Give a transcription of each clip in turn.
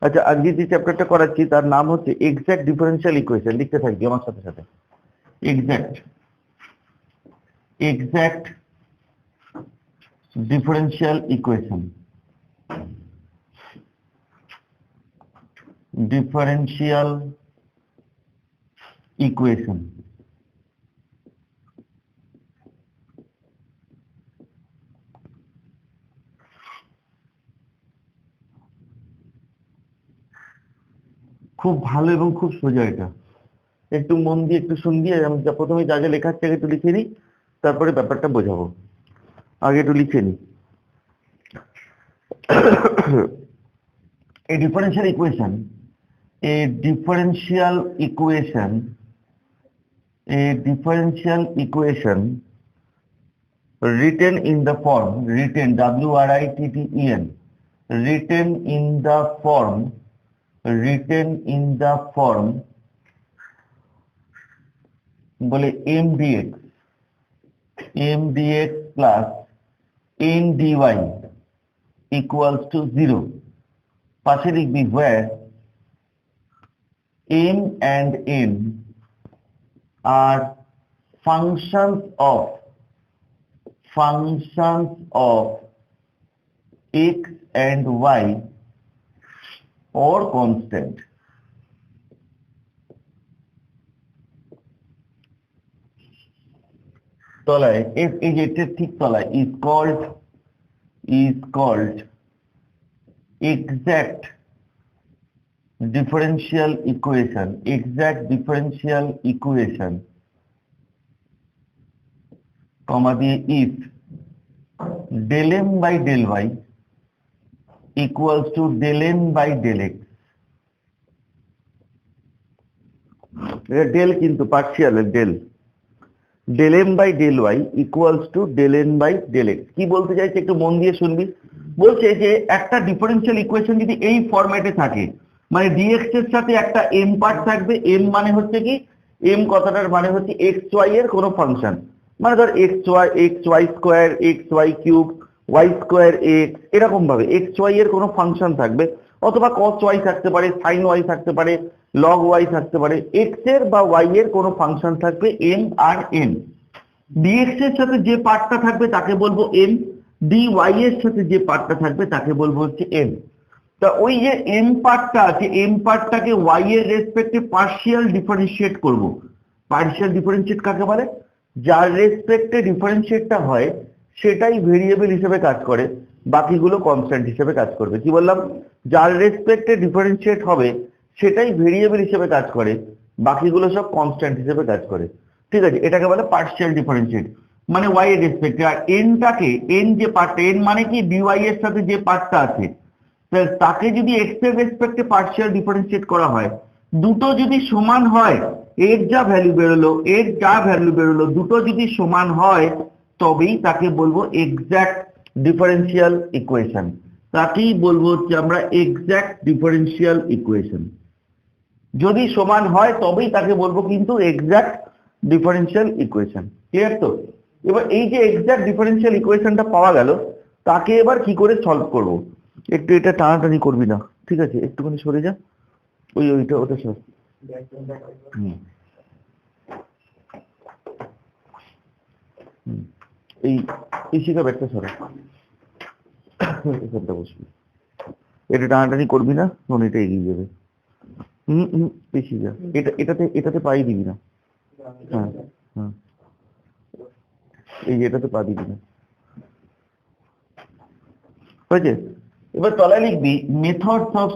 আচ্ছা, আজকে যে চ্যাপ্টারটা করাচ্ছি তার নাম হচ্ছে এক্সাক্ট ডিফারেনশিয়াল ইকুয়েশন। লিখতে থাকবি আমার সাথে সাথে। Exact exact differential equation. Differential equation. খুব ভালো এবং খুব সোজা এটা। একটু মন দিয়ে একটু শুনবি। আমি প্রথমে যা যা লেখার থেকে একটু লিখে নিই, তারপরে ব্যাপারটা বোঝাবো। আগে একটু লিখে নিই। A differential equation, a differential equation, a differential equation written in the form, written W-R-I-T-T-E-N, written in the form, written in the form বলে m dx plus n dy equals to 0. পাশে লিখবি where m and n are functions of x and y or constant. তলায় এই যে এটার ঠিক তলায় is called exact differential equation, comma দিয়ে if del m by del y equals to del n by del x. এটা del কিন্তু partial del. del m by del y equals to del n by del x। কি বলতে চাইছে একটু মন দিয়ে শুনবি। বলছে যে একটা ডিফারেনশিয়াল ইকুয়েশন যদি এই ফরম্যাটে থাকে, মানে dx এর সাথে একটা m পার্ট থাকবে। m মানে হচ্ছে কি, m কথাটার মানে হচ্ছে xy এর কোনো ফাংশন। মানে ধর xy square, xy cube, y square x, এরকম ভাবে xy এর কোনো ফাংশন থাকবে, অথবা cos y থাকতে পারে, sin y থাকতে পারে, log y থাকতে পারে। x এর বা y এর কোনো ফাংশন থাকবে m আর n। dx এর সাথে যে পার্টটা থাকবে তাকে বলবো m, dy এর সাথে যে পার্টটা থাকবে তাকে বলবো হচ্ছে n। তা ওই যে m পার্টটা আছে, m পার্টটাকে y এর রেসপেক্টে পার্শিয়াল ডিফারেন্সিয়েট করব। পার্শিয়াল ডিফারেন্সিয়েট কাকে বলে? যার রেসপেক্টে ডিফারেন্সিয়েটটা হয় সেটাই ভেরিয়েবল হিসেবে কাজ করে, বাকিগুলো কনস্ট্যান্ট হিসেবে কাজ করবে। কি বললাম? যার রেসপেক্টে ডিফারেন্সিয়েট হবে সেটাই ভেরিয়েবল হিসেবে কাজ করে, বাকিগুলো সব কনস্ট্যান্ট হিসেবে কাজ করে। ঠিক আছে, এটাকে বলে পার্শিয়াল ডিফারেন্সিয়েট, মানে y এর রেসপেক্টে। আর n-টাকে, n যে পার্টটা, n মানে কি dy এর সাথে যে পার্টটা আছে, তাকে যদি x এর রেসপেক্টে পার্শিয়াল ডিফারেন্সিয়েট করা হয়, দুটো যদি সমান হয়, এর যা ভ্যালু বেরোলো দুটো যদি সমান হয়, তবেই তাকে বলবো এক্সাক্ট ডিফারেনশিয়াল ইকুয়েশন। তাকেই বলবো হচ্ছে আমরা এক্সাক্ট ডিফারেনশিয়াল ইকুয়েশন। যদি সমান হয় তবেই তাকে বলবো কিন্তু এক্সাক্ট ডিফারেনশিয়াল ইকুয়েশন। ক্লিয়ার তো? এবার এই যে এক্সাক্ট ডিফারেনশিয়াল ইকুয়েশনটা পাওয়া গেল, তাকে এবার কি করে সলভ করব? একটু এটা টানাটানি করবি না, ঠিক আছে? একটুখানি সরে যা, ওটা সর। এই শিখা ব্যাগটা সরা, এখানটা বসবি। এটা টানাটানি করবি না, তখন এটা এগিয়ে যাবে। বেশি যা, এটাতে পাই দিবি না। হ্যাঁ হ্যাঁ, এই যে এটাতে পা দিবি না, হয়েছে? এবার তলায় লিখবি methods of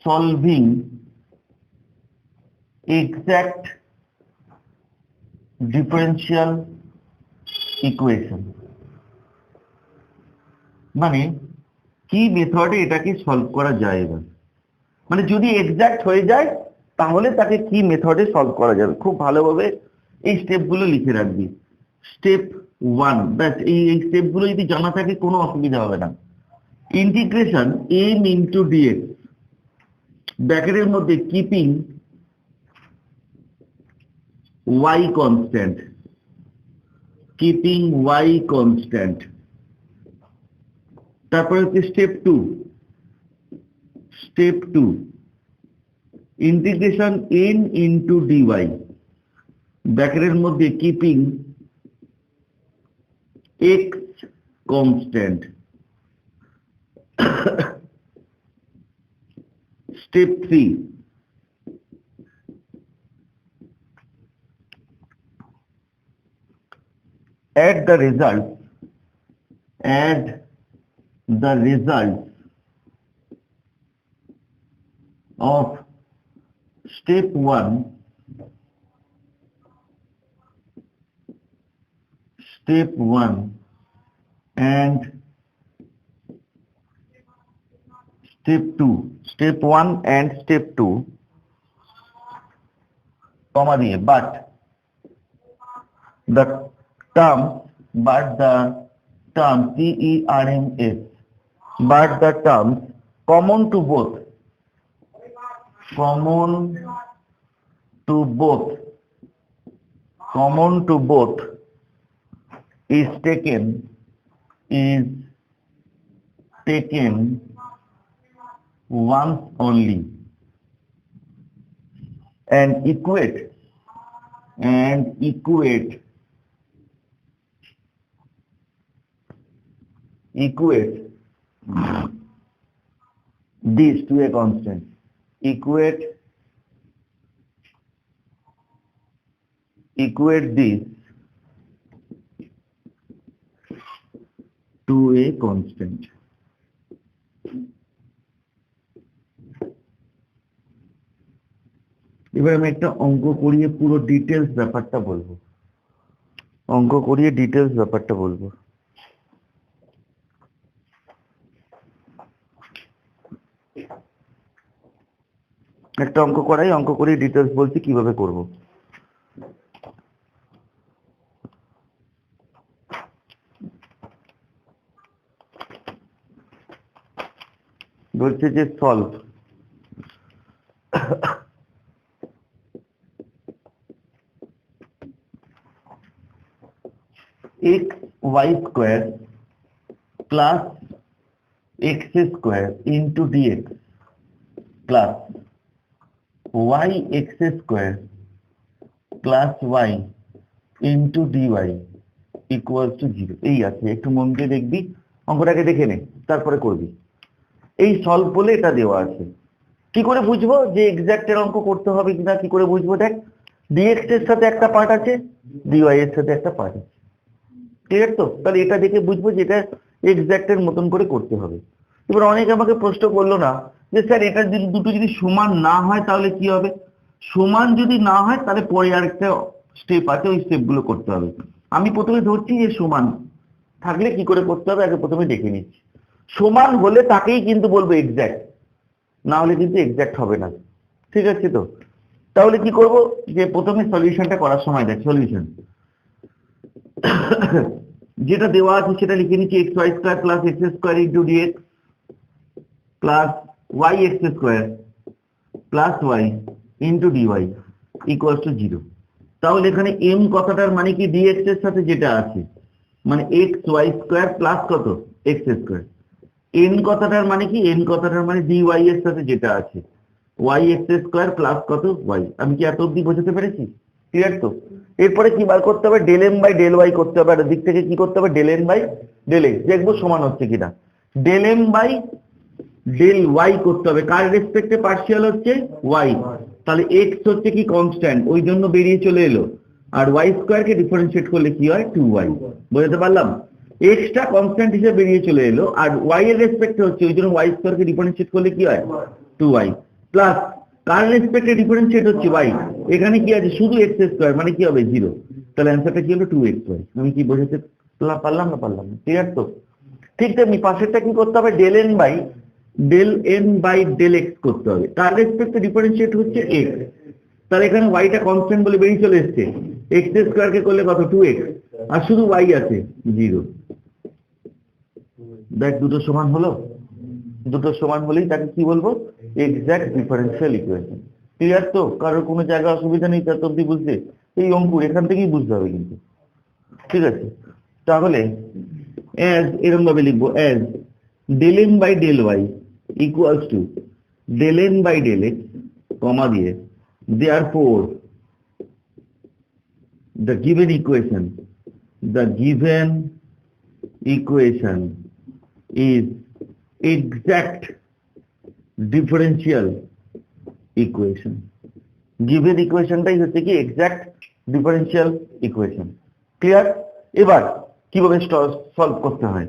solving exact differential equation. মানে কি মেথডে এটাকে সলভ করা যায়। এবার মানে যদি এক্সাক্ট হয়ে যায় তাহলে তাকে কি মেথডে সলভ করা যাবে। খুব ভালোভাবে এই স্টেপগুলো লিখে রাখবি। স্টেপ 1, ব্যাস এই স্টেপগুলো যদি জানা থাকে কোনো অসুবিধা হবে না। ইন্টিগ্রেশন m ইন্টু dx, ব্র্যাকেটের মধ্যে কিপিং y কনস্ট্যান্ট, তারপরে হচ্ছে step two integration n into d y ব্র্যাকেটের মধ্যে keeping x constant. Step 3 add the results of step 1 and step 2 comma দিয়ে but the terms TERMS but the terms common to both is taken once only and equate this to a constant. Equate this to a constant. এবার আমি একটা অঙ্ক করিয়ে পুরো details ব্যাপারটা বলবো। একটা অঙ্ক করাই, অঙ্ক করিয়ে ডিটেলস বলছি কিভাবে করব। বলছে যে solve xy square plus x square into dx plus yx square plus y into dy equal to 0। এই আছে, একটু মন দিয়ে দেখবি, অঙ্কটাকে দেখে নে তারপরে করবি। এই সলভ বলে এটা দেওয়া আছে। কি করে বুঝবো যে এক্সাক্টের অঙ্ক করতে হবে কিনা? কি করে বুঝবো? দেখ, dx এর সাথে একটা পার্ট আছে, dy এর সাথে একটা পার্ট আছে, ঠিক আছে? তো তাহলে এটা দেখে বুঝবো যে এটা এক্সাক্টের মতন করে করতে হবে। এবার অনেকে আমাকে প্রশ্ন করলো না যে স্যার এটা যদি দুটো যদি সমান না হয় তাহলে কি হবে? সমান যদি না হয় তাহলে পরে আরেকটা স্টেপ আছে, ওই স্টেপগুলো করতে হবে। আমি প্রথমে ধরছি যে সমান থাকলে কি করে করতে হবে আগে প্রথমে দেখে নিচ্ছি। সমান হলে তাকেই কিন্তু বলবো এক্সাক্ট, না হলে কিন্তু এক্সাক্ট হবে না, ঠিক আছে? তো তাহলে কি করব যে প্রথমে সলিউশনটা করার সময় দেখ, সলিউশন যেটা দেওয়া আছে সেটা লিখে নিচ্ছি, xy square plus x square into dx plus yx square plus y into dy equal to 0। তাহলে এখানে m কথাটার মানে কি dx এর সাথে যেটা আছে, মানে xy স্কয়ার প্লাস কত x স্কয়ার। n কথাটার মানে কি? n কথাটার মানে dy এর সাথে যেটা আছে yx স্কয়ার প্লাস কত y। আমি কি এত অবধি বোঝাতে পেরেছি? ক্লিয়ার তো? এরপরে কি বার করতে হবে? Del m by del y করতে হবে। আর দিক থেকে কি করতে হবে? Del n by del x দেখবো সমান হচ্ছে কিনা। Del m by del y করতে হবে, কার রেসপেক্টে পার্শিয়াল হচ্ছে? y। তাহলে x হচ্ছে কি কনস্ট্যান্ট, ওই জন্য বেরিয়ে চলে এলো। আর y স্কয়ারকে ডিফারেন্সিয়েট করলে কি হয়? 2y। বুঝতে পারলাম? x টা কনস্ট্যান্ট হিসেবে বেরিয়ে চলে এলো, আর y এর রেসপেক্টে হচ্ছে, ওই জন্য y স্কয়ারকে ডিফারেন্সিয়েট করলে কি হয়? 2y প্লাস কার রেসপেক্টে ডিফারেন্সিয়েট হচ্ছে? y। এখানে কি আছে? শুধু x স্কয়ার, মানে কি হবে? 0। তাহলে অ্যান্সারটা কি হলো? 2xy। আমি কি বোঝাতে পারলাম না? পারলাম না? ক্লিয়ার তো? ঠিক তেমনি পাশেরটা কি করতে হবে? Del n by del x করতে হবে, কার রেসপেক্টে ডিফারেন্সিয়েট হচ্ছে? x। তাহলে এখানে y টা কনস্ট্যান্ট বলে বেরিয়ে চলে এসছে, x স্কয়ার কে করলে কত? 2x, আর শুধু y আছে 0। দেখ দুটো সমান হলো, দুটো সমান হলেই তাকে কি বলবো? Exact differential equation. ক্লিয়ার তো? কারোর কোনো জায়গায় অসুবিধা নেই তার অব্দি বুঝতে? এই অঙ্ক এখান থেকেই বুঝতে হবে কিন্তু, ঠিক আছে? তাহলে এরকম ভাবে লিখবো, del m by del y equals to del n by del x, comma দিয়ে, therefore the given equation is exact differential equation. Given equationটাই হচ্ছে কি exact differential equation. ক্লিয়ার? এবার কিভাবে সলভ করতে হয়,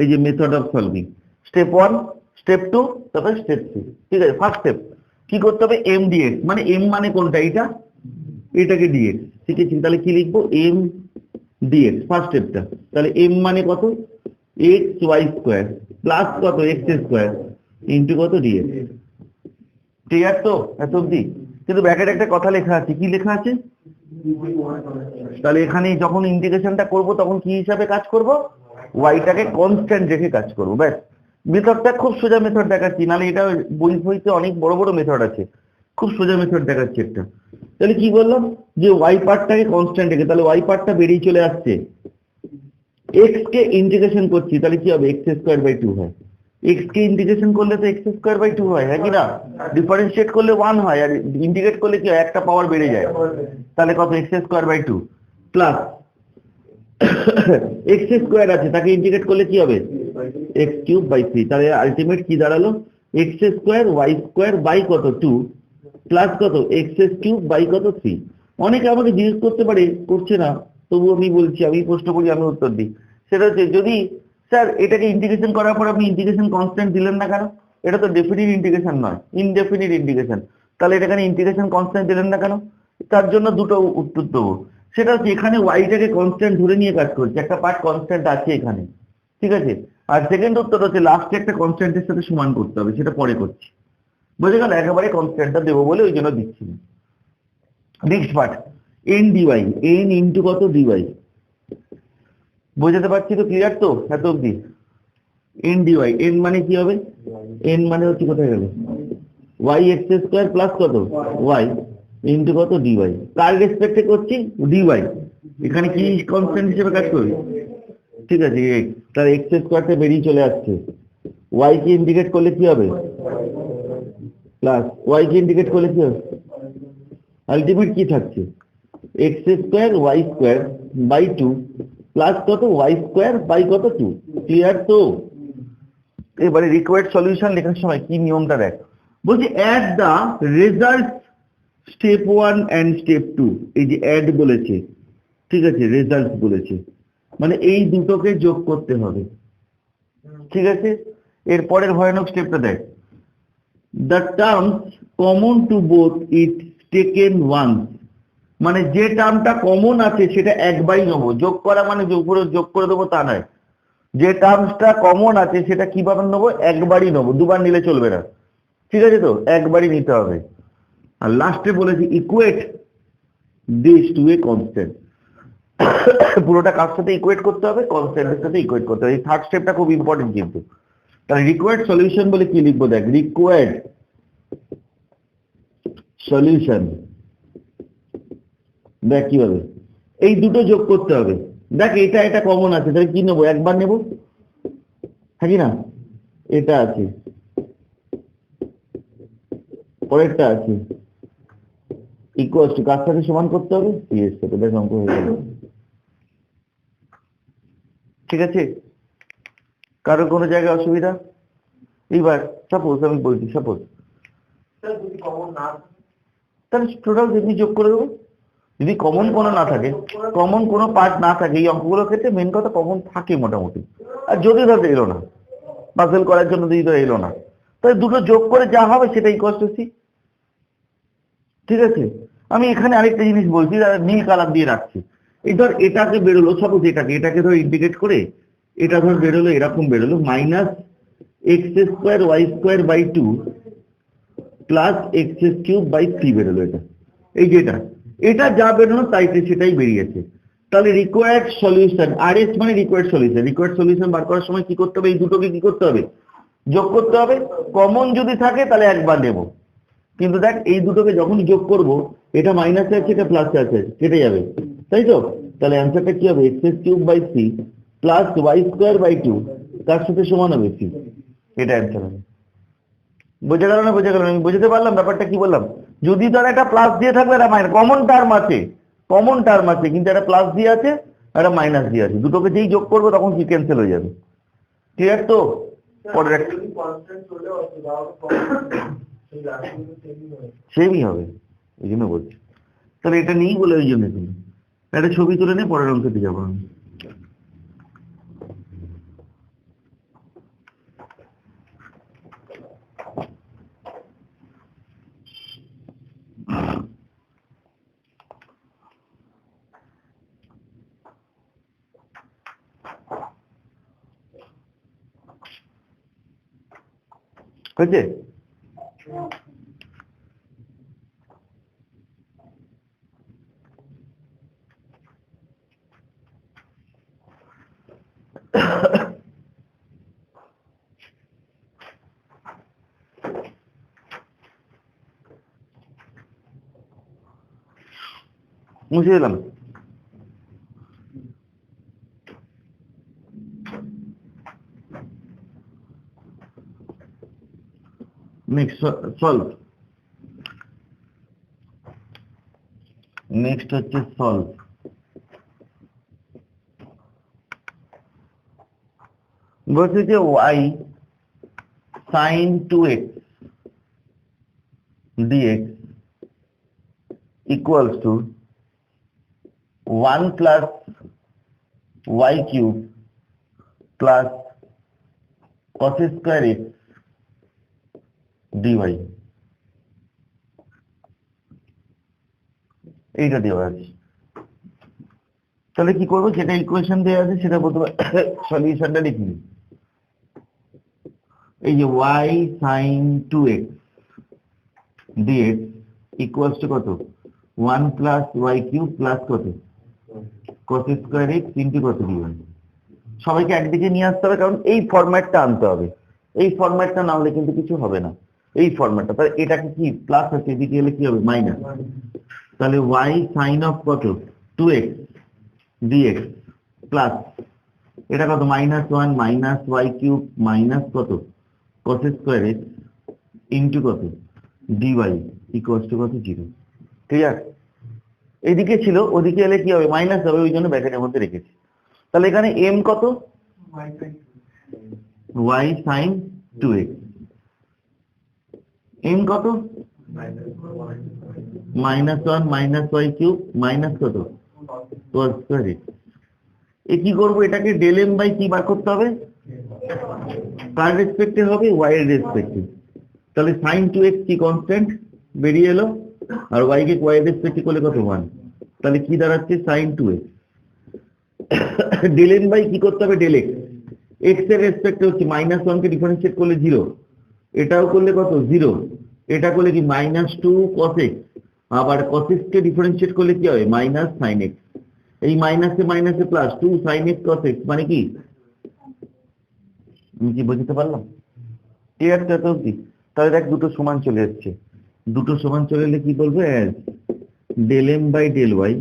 এই যে method of solving, step 1, step 2, তারপর স্টেপ 3। ঠিক আছে, ফার্স্ট স্টেপ কি করতে হবে, m dx, মানে m মানে কোনটা, এটাকে dx, শিখেছি, তাহলে কি লিখবো, m dx ফার্স্ট স্টেপটা। তাহলে m মানে কত, x y স্কয়ার প্লাস কত x স্কয়ার ইনটু কত dx। ক্লিয়ার তো এত অবধি? কিন্তু ব্র্যাকেটে একটা কথা লেখা আছে, কি লেখা আছে, তাহলে এখানে যখন ইন্টিগ্রেশনটা করব তখন কি হিসাবে কাজ করব, ওয়াইটাকে কনস্ট্যান্ট রেখে কাজ করব, ব্যাস। মেথডটা খুব সোজা মেথড দেখাচ্ছি, নাহলে এটা বইতে অনেক বড় বড় মেথড আছে, খুব সোজা মেথড দেখাচ্ছি একটা। তাহলে কি বললাম, যে ওয়াই পার্টটাকে কনস্ট্যান্ট রেখে, তাহলে ওয়াই পার্টটা বেরিয়ে চলে আসছে, এক্স কে ইন্টিগ্রেশন করছি, তাহলে কি হবে, এক্স স্কোয়ার বাই 2 হয়। এক্স কে ইন্টিগ্রেশন করলে তো এক্স স্কোয়ার বাই 2 হয়, হ্যাঁ কি না? ডিফারেন্সিয়েট করলে 1 হয়, আর ইন্টিগ্রেট করলে কি হয়, একটা পাওয়ার বেড়ে যায়। তাহলে কত, x square by 2 plus x square আছে, তাকে ইন্টিগ্রেট করলে কি হবে, এক্স কিউব বাই 3। তাহলে আলটিমেট কি দাঁড়ালো, x square y square by কত 2 প্লাস কত এক্স কিউব বাই কত 3। অনেকে আমাকে জিজ্ঞেস করতে পারে, করছে না, তবু আমি বলছি, আমি প্রশ্ন করি, আমি উত্তর দিই। সেটা হচ্ছে, যদি স্যার এটাকে ইন্টিগ্রেশন করার পর আপনি ইন্টিগ্রেশন কনস্ট্যান্ট দিলেন না কেন, এটা তো ডেফিনিট ইন্টিগ্রেশন নয়, ইনডেফিনিট ইন্টিগ্রেশন, তাহলে এখানে ইন্টিগ্রেশন কনস্ট্যান্ট দিলেন না কেন? তার জন্য দুটো উত্তর দেবো। সেটা হচ্ছে, এখানে ওয়াইটাকে কনস্ট্যান্ট ধরে নিয়ে কাজ করছে, একটা পার্ট কনস্ট্যান্ট আছে এখানে, ঠিক আছে। আর সেকেন্ড উত্তর হচ্ছে, লাস্টে একটা কনস্ট্যান্টের সাথে সমান করতে হবে, সেটা পরে করছি, বুঝে গেল? একেবারে কনস্ট্যান্টটা দেবো বলে ওই জন্য দিচ্ছি না। Next part, n dy, n into কত ডিওয়াই, বোঝাতে পারছি তো, ক্লিয়ার তো এত অব্দি? এন ডিওয়াই, এন মানে কি হবে, এন মানে হচ্ছে কোথায় গেল, ওয়াই এক্স স্কোয়ার প্লাস কত ওয়াই ইন্টু কত ডিওয়াই, কার রেসপেক্টে করছি, ডিওয়াই, এখানে কি কনস্ট্যান্ট হিসেবে কাজ করবে, ঠিক আছে, এক্স, তার এক্স স্কোয়ারটা বেরিয়ে চলে আসছে, ওয়াই কে ইন্ডিকেট করলে কি হবে, প্লাস ওয়াই কে ইন্ডিকেট করলে কি হবে, আলটিমেট কি থাকছে, x square y square by 2 plus কত ওয়াই স্কোয়ার বাই কত 2। ক্লিয়ার তো? এবারে রিকোয়ার্ড সলিউশন লেখার সময় কি নিয়মটা দেখ, বলছি add the result step 1 and step 2, এই যে অ্যাড বলেছে, ঠিক আছে, রেজাল্ট বলেছে, মানে এই দুটোকে যোগ করতে হবে, ঠিক আছে। এর পরের ভয়ানক স্টেপটা দেখ, the terms common to both is taken once, মানে যে টার্মটা কমন আছে সেটা একবারই নেবো, যোগ করা মানে যোগ করে দেবো তা নয়, যে টার্মসটা কমন আছে সেটা কিভাবে নেবো, একবারই নেবো, দুবার নিলে চলবে না, ঠিক আছে তো, একবারই নিতে হবে। আর লাস্টে বলেছি equate this to a constant, পুরোটা কার সাথে ইকুয়েট করতে হবে, কনস্ট্যান্টের সাথে ইকুয়েট করতে হবে। এই থার্ড স্টেপটা খুব ইম্পর্টেন্ট কিন্তু। তাহলে রিকোয়ার্ড সলিউশন বলে কি লিখবো, দেখ, রিকোয়ার্ড সলিউশন, দেখ কিভাবে, এই দুটো যোগ করতে হবে, দেখ এটা এটা কমন আছে, তাহলে কি নেবো, একবার নেবো, হ্যাঁ কি না, এটা আছে, পরেরটা আছে, ইকুয়াল টু কার সাথে সমান করতে হবে, সি এর সাথে, বেশ অঙ্ক হয়ে গেল, ঠিক আছে। কারো কোনো জায়গায় অসুবিধা? এইবার সাপোজ আমি বলছি, সাপোজ তাহলে টোটাল যদি যোগ করে দেবো, যদি কমন কোনো না থাকে, কমন কোনো পার্ট না থাকে, এই অঙ্কগুলোর ক্ষেত্রে মেন কথা কমন থাকে মোটামুটি, আর যদি ধর এলো না, পাজল করার জন্য যদি ধর এলো না, তাহলে দুটো যোগ করে যা হবে সেটাই কষ্ট সি, ঠিক আছে। আমি এখানে আরেকটা জিনিস বলছি, নীল কালার দিয়ে রাখছি, এই ধর এটাকে বেরোলো, সাপোজ এটাকে ধর ইন্ডিকেট করে, এটা ধর বেরোলো, এরকম বেরোলো, minus x square y square by 2 plus x cube by 3 বেরোলো, এটা, এই যে এটা যা বেরোনো তাই সেটাই বেরিয়েছে। তাহলে রিকোয়ার্ড সলিউশন, আর এস মানে রিকোয়ার্ড সলিউশন, রিকোয়ার্ড সলিউশন বার করার সময় কি করতে হবে, এই দুটোকে কি করতে হবে, যোগ করতে হবে, কমন যদি থাকে তাহলে একবার নেব, কিন্তু দেখ এই দুটোকে যখন যোগ করব, এটা মাইনাসে আছে, এটা প্লাসে আছে, কেটে যাবে, তাই তো। তাহলে অ্যান্সারটা কি হবে, x cube by 3 plus y square by 2, তার সাথে সমান হবে 3। এটা অ্যান্সার হবে। বুঝে গেল না? বুঝে গেল না? আমি বুঝতে পারলাম ব্যাপারটা কি বললাম? যদি তার একটা প্লাস দিয়ে থাকবে একটা মাইনাস, কমন টার্ম আছে কিন্তু একটা প্লাস দিয়ে আছে একটা মাইনাস দিয়ে আছে, দুটোকে যেই যোগ করবে তখন কি ক্যান্সেল হয়ে যাবে। ক্লিয়ার তো? পরের একটা সেমই হবে, এই জন্য বলছি। তাহলে এটা নেই বলে ওই জন্য কিন্তু একটা ছবি তুলে নিয়ে পরের অংশতে যাবো আমি। হয়েছে? মুছে দিলাম। Next solve. নেক্সট হচ্ছে সলভ। বলছে যে y sin 2x dx equals to 1 plus y cube plus cos square x dy, এইটা দেওয়া আছে। তাহলে কি করবো? যেটা ইকুয়েশন দেওয়া আছে সেটা প্রথমে সলিউশনটা লিখি। এই যে y sin 2x dx equals to কত? 1 plus y cube plus কত? cos square x into কত dy। সবাইকে একদিকে নিয়ে আসতে হবে, কারণ এই ফরম্যাটটা আনতে হবে। এই ফরম্যাটটা না হলে কিন্তু কিছু হবে না। এই ফরম্যাটটা, তাহলে এটাকে কি প্লাস আছে, এদিকে এলে কি হবে? মাইনাস। তাহলে y sin of কত? 2x dx প্লাস এটা কত? -1 মাইনাস y কিউব মাইনাস কত? cos স্কয়ার x ইনটু কত? dy ইকুয়ালস টু কত? 0। ক্লিয়ার? এদিকে ছিল, ওদিকে এলে কি হবে? মাইনাস হবে, ওই জন্য ব্র্যাকেটের মধ্যে রেখেছি। তাহলে এখানে m কত? y sin 2x। m কত? -1 মাইনাস y কিউব মাইনাস কত? cos square x। এ কি করবো? এটাকে ডেল m বাই কি বার করতে হবে? কার রেসপেক্টে হবে? y এর রেসপেক্টে। তাহলে sin 2x কি কনস্ট্যান্ট বেরিয়ে এলো, আর y কে y এর রেসপেক্টে করলে কত? 1। তাহলে কি দাঁড়াচ্ছে? sin 2x। Del n by কি করতে হবে? Del x। x এর রেসপেক্টে হচ্ছে -1 কে ডিফারেন্সিয়েট করলে 0, এটাও করলে কত? 0। এটা করলে কি? -2 cos x, আবার cos x কে ডিফারেন্সিয়েট করলে কি হবে? -sin x। এই মাইনাসে মাইনাসে plus 2 sin x cos x মানে কি? আমি কি বুঝতে পারলাম? ক্লিয়ার তো এত অবধি? তাহলে দেখ দুটো সমান চলে যাচ্ছে। দুটো সমান চলে এলে কি বলবো? As del m by del y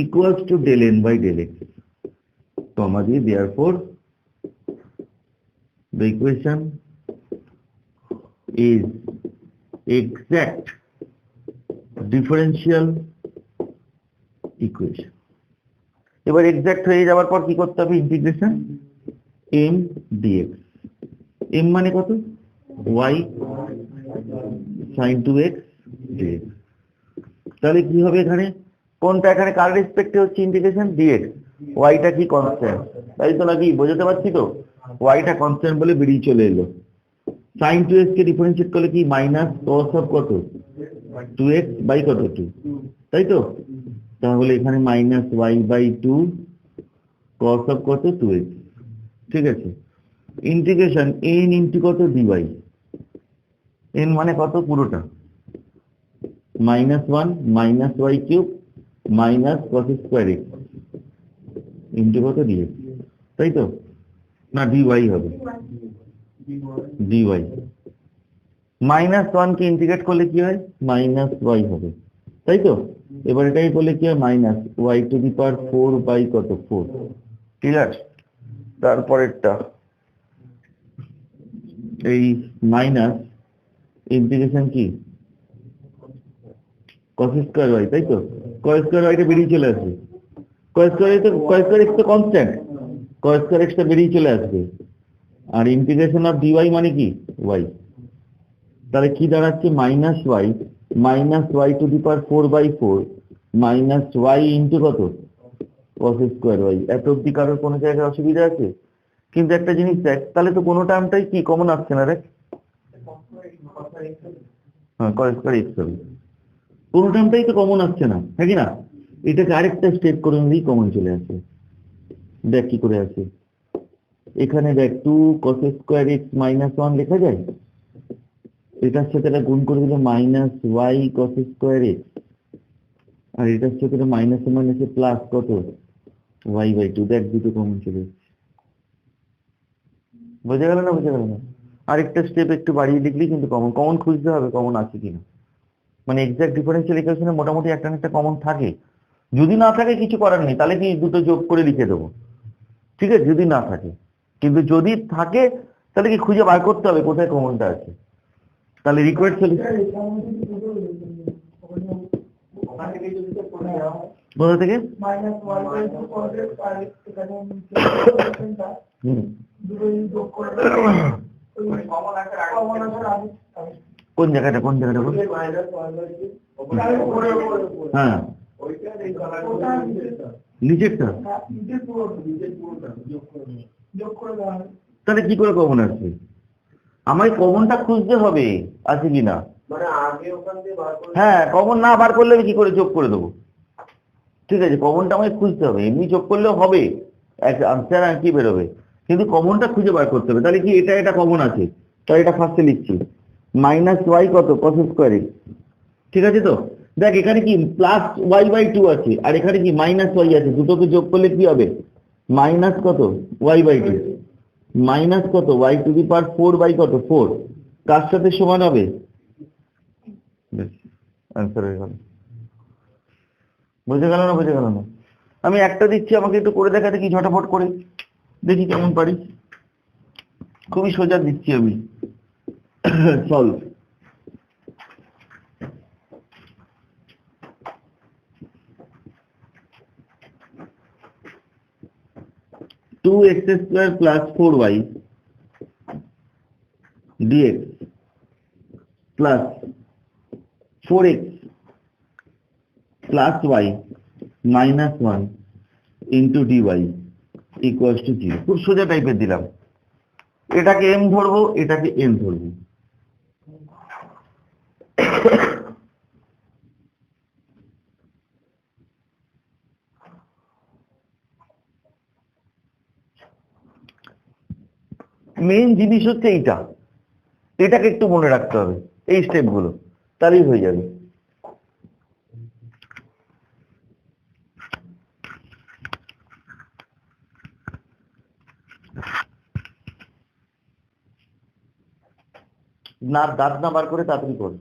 equals to del n by del x, comma দিয়ে therefore the equation is exact differential equation। এবার এক্সাক্ট হয়ে যাওয়ার পর কি করতে হবে? Integration m dx। m মানে কত? y sin 2x dx। তাহলে কি হবে এখানে? কোনটা এখানে কার রেসপেক্টে হচ্ছে ইন্টিগ্রেশন? dx। y টা কি? কনস্ট্যান্ট, তাই তো নাকি? বোঝাতে পারছি তো? y টা কনস্ট্যান্ট বলে বেরিয়ে চলে এলো। sin 2x কে ডিফারেন্সিয়েট করলে কি? মাইনাস cos অফ কত? 2x বাই কত? 2, তাই তো? তাহলে এখানে মাইনাস y বাই 2 cos অফ কত? 2x। ঠিক আছে? ইন্টিগ্রেশন n ইন্টু কত? dy। n মানে কত? পুরোটা -1 minus y cube minus cos square x into কত? dx, তাই তো? না dy হবে, dy। -1 কে ইন্টিগ্রেট করলে কি হয়? -y হবে, তাই তো? এবার এটাই করলে কি হয়? Minus y to the power 4 by কত? 4। ক্লিয়ার? তারপরেরটা এই মাইনাস ইন্টিগ্রেশন কি cos স্কয়ার y, তাই তো? cos স্কয়ার y টা বেরিয়ে চলে আসবে। cos স্কয়ার x তো কনস্ট্যান্ট, cos স্কয়ার x টা বেরিয়ে চলে আসবে। আর ইন্টিগ্রেশন অফ dy মানে কি y, তাহলে কি দাঁড়াচ্ছে minus y to the power 4/4 minus y into কত cos স্কয়ার y। এত অব্দি কারোর কোনো জায়গায় অসুবিধা আছে? কিন্তু একটা জিনিস দেখ, তাহলে তো কোনো টার্মটাই কি কমন আসছে না রে। হ্যাঁ cos স্কয়ার x হবে, কোনো টার্মটাই তো কমন আসছে না, হ্যাঁ কি না? এটাকে আরেকটা স্টেপ করে নিলেই কমন চলে আসে। দেখ কি করে আছে, এখানে দেখ 2 cos স্কয়ার x মাইনাস 1 লেখা যায়, এটার সাথে এটা গুণ করে দিলে minus y cos square x, আর এটার সাথে এটা মাইনাসে মাইনাসে প্লাস কত y/2। দেখ দুটো কমন চলে এসেছে। বোঝা গেল না? বোঝা গেল না? আরেকটা স্টেপ একটু বাড়িয়ে লিখলেই কিন্তু কমন কমন খুঁজতে হবে, কমন আছে কিনা। মানে এক্সাক্ট ডিফারেন্সিয়াল ইকুয়েশনে মোটামুটি একটা না একটা কমন থাকে। যদি না থাকে কিছু করার নেই, তাহলে কি দুটো যোগ করে লিখে দেবো, ঠিক আছে? যদি না থাকে, কিন্তু যদি থাকে তাহলে কি খুঁজে বার করতে হবে কোথায় কমনটা আছে। তাহলে রিকোয়ার্ড সলিউশন কোথা থেকে? হুম। কোন জায়গাটা কোন জায়গাটা বল? হ্যাঁ নিচেরটা, তাহলে কি করে কমন আসবে? আমায় কমনটা খুঁজতে হবে আছে কিনা। হ্যাঁ কমন না বার করলে আমি কি করে যোগ করে দেবো? ঠিক আছে, কমনটা আমায় খুঁজতে হবে, এমনি যোগ করলেও হবে, এক আনসার আর কি বেরোবে, কিন্তু কমনটা খুঁজে বার করতে হবে। তাহলে কি এটা কমন আছে, তাহলে এটা ফার্স্টে লিখছি মাইনাস ওয়াই কত cos স্কয়ার x, ঠিক আছে তো? দেখ এখানে কি প্লাস y/2 আছে, আর এখানে কি মাইনাস ওয়াই আছে, দুটোকে যোগ করলে কি হবে মাইনাস কত y/2 মাইনাস কত y টু দি পাওয়ার 4/4 কার সাথে সমান হবে? আনসার হয়ে গেল। বুঝে গেল না? বুঝে গেল না? আমি একটা দিচ্ছি, আমাকে একটু করে দেখাতে কি ঝটাফট করে, দেখি কেমন পারি। খুবই সোজা দিচ্ছি আমি। Solve 2x square plus 4y dx plus 4x plus y minus 1 into dy equals to 0। খুব সোজা টাইপের দিলাম, এটাকে m ধরবো, এটাকে n ধরবো। মেইন জিনিস হচ্ছে এইটা, এটাকে একটু মনে রাখতে হবে, এই স্টেপগুলো, তাহলেই হয়ে যাবে। না দাঁত না বার করে তাড়াতাড়ি কর।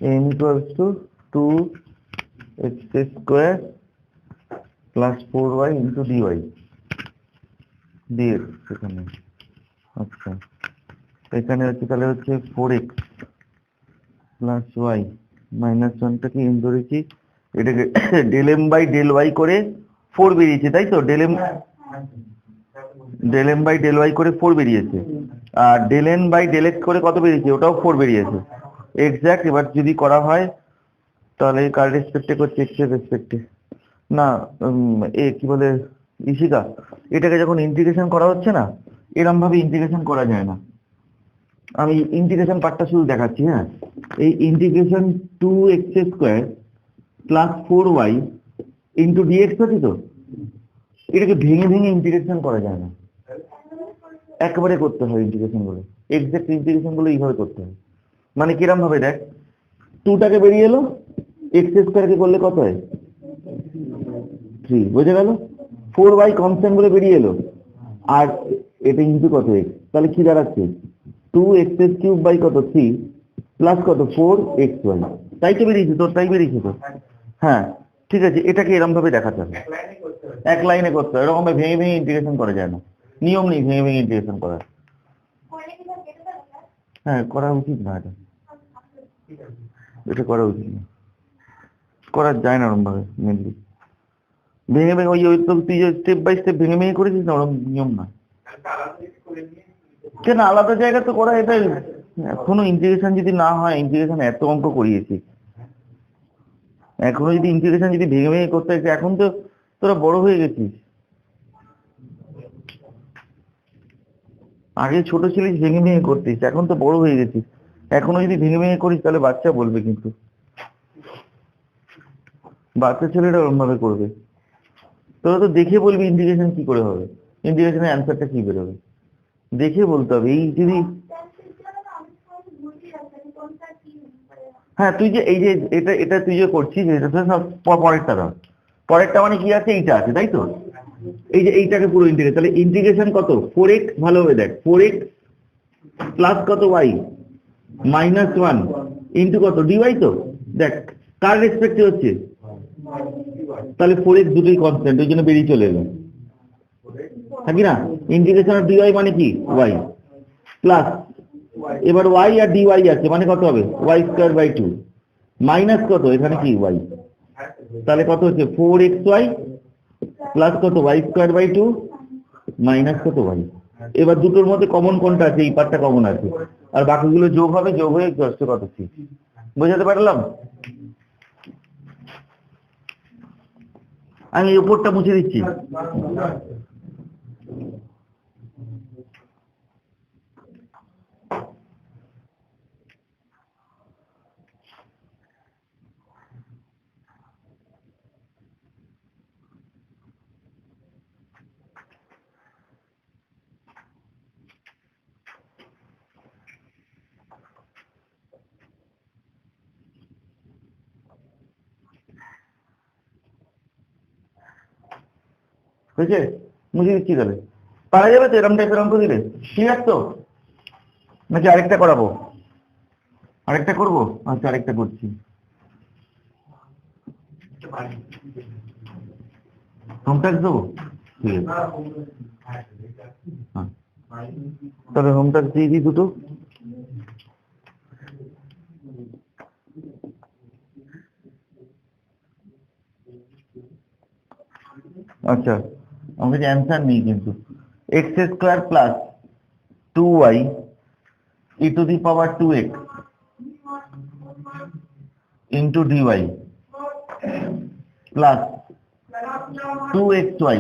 m equals to 2x square plus 4y into dy dx এখানে আচ্ছা এখানে হচ্ছে তাহলে হচ্ছে 4x plus y minus 1 টাকে m ধরেছি এটাকে del m by del y করে 4 বেরিয়েছে তাই তো del m by del y করে 4 বেরিয়েছে আর del n by del x করে কত বেরিয়েছে ওটাও 4 বেরিয়েছে এক্স্যাক্ট এবার যদি করা হয় তাহলে কার রেসপেক্টে করছে x এর রেসপেক্টে না কি বলে ইশিকা এটাকে যখন ইন্টিগ্রেশন করা হচ্ছে না এরকম ভাবে ইন্টিগ্রেশন করা যায় না আমি ইন্টিগ্রেশন পার্টটা শুধু দেখাচ্ছি হ্যাঁ এই integration 2x square plus 4y into dx আছে তো এটাকে ভেঙে ভেঙে ইন্টিগ্রেশন করা যায় না একবারে করতে হয় ইন্টিগ্রেশন গুলো এক্সাক্ট ইন্টিগ্রেশন গুলো এইভাবে করতে হয় মানে কিরম ভাবে দেখ 2 টাকে বেরিয়ে এলো x স্কয়ার কে করলে কত হয় 3 বুঝে গেল 4y কনস্ট্যান্ট বলে বেরিয়ে এলো আর এটা ইনটু কত x তাহলে কি দাঁড়াচ্ছে 2x³ বাই কত 3 প্লাস কত 4xy তাই তো বেরিয়েছে তোর তাই বেরিয়েছে তো হ্যাঁ ঠিক আছে এটাকে এরকম ভাবে দেখাতে হবে এক লাইনে করতে হবে এরকম ভাবে ভেঙে ভেঙে ইন্টিগ্রেশন করা যায় না নিয়ম নেই ভেঙে ভেঙে ইন্টিগ্রেশন করার হ্যাঁ করা উচিত না এটা করা উচিত না করা যায় না ওরকম ভাবে মেনলি ভেঙে ভেঙে ওই তো তুই যে স্টেপ বাই স্টেপ ভেঙে ভেঙে করেছিস না ওরকম নিয়ম না কেন আলাদা জায়গা তো করা এটা এখনো ইন্টিগ্রেশন যদি না হয় ইন্টিগ্রেশন এত অঙ্ক করিয়েছি এখনো যদি ইন্টিগ্রেশন যদি ভেঙে ভেঙে করতে হয় এখন তো তোরা বড় হয়ে গেছিস আগে ছোট ছিলিস ভেঙে ভেঙে করতিস এখন তো বড় হয়ে গেছিস এখনো যদি ভেঙে ভেঙে করিস তাহলে বাচ্চা বলবে কিন্তু বাচ্চা ছেলেরা ওরকম ভাবে করবে তোরা তো দেখে বলবি ইন্টিগ্রেশন কি করে হবে ইন্টিগ্রেশনের অ্যান্সারটা কি বেরোবে দেখে বলতে হবে এই যদি হ্যাঁ তুই যে এই যে এটা তুই যে করছিস এটা তো সব পরেরটা ধর পরেরটা মানে কি আছে এইটা আছে তাই তো এই যে এইটাকে পুরো ইন্টিগ্রেট তাহলে ইন্টিগ্রেশন কত 4x ভালোভাবে দেখ 4x প্লাস কত y -1 ইন্টু কত dy তো দেখ কার রেসপেক্টে হচ্ছে তাহলে 4x দুটোই কনস্ট্যান্ট, ওই জন্য বেরিয়ে চলে এলো, থাকি না? ইন্টিগ্রেশন অফ ডিওয়াই মানে কি ওয়াই প্লাস, এবার ওয়াই আর ডিওয়াই আছে মানে কত হবে ওয়াই স্কোয়ার বাই 2 মাইনাস কত এখানে কি ওয়াই, তাহলে কত হচ্ছে 4xy প্লাস কত ওয়াই স্কোয়ার বাই 2 মাইনাস কত ওয়াই। এবার দুটোর মধ্যে কমন কোনটা আছে? এই পার্টটা কমন আছে, আর বাকিগুলো যোগ হবে, যোগ হয়ে আসছে কত 6। বোঝাতে পারলাম? আমি এই উপরটা মুছে দিচ্ছি। হয়েছে? মুছে দিচ্ছি তাহলে। পারা যাবে তো এরম টাইপের অঙ্ক দিলে? ঠিক আছে তো? নাকি আরেকটা করাবো? আরেকটা করবো? আচ্ছা আরেকটা করছি। হোম ট্যাক্স দেবো? ঠিক আছে, হ্যাঁ তবে হোম ট্যাক্স দিয়ে দিই দুটো। আচ্ছা আমাকে যে অ্যান্সার নেই কিন্তু, x square plus 2y e to the power 2x into dy plus 2xy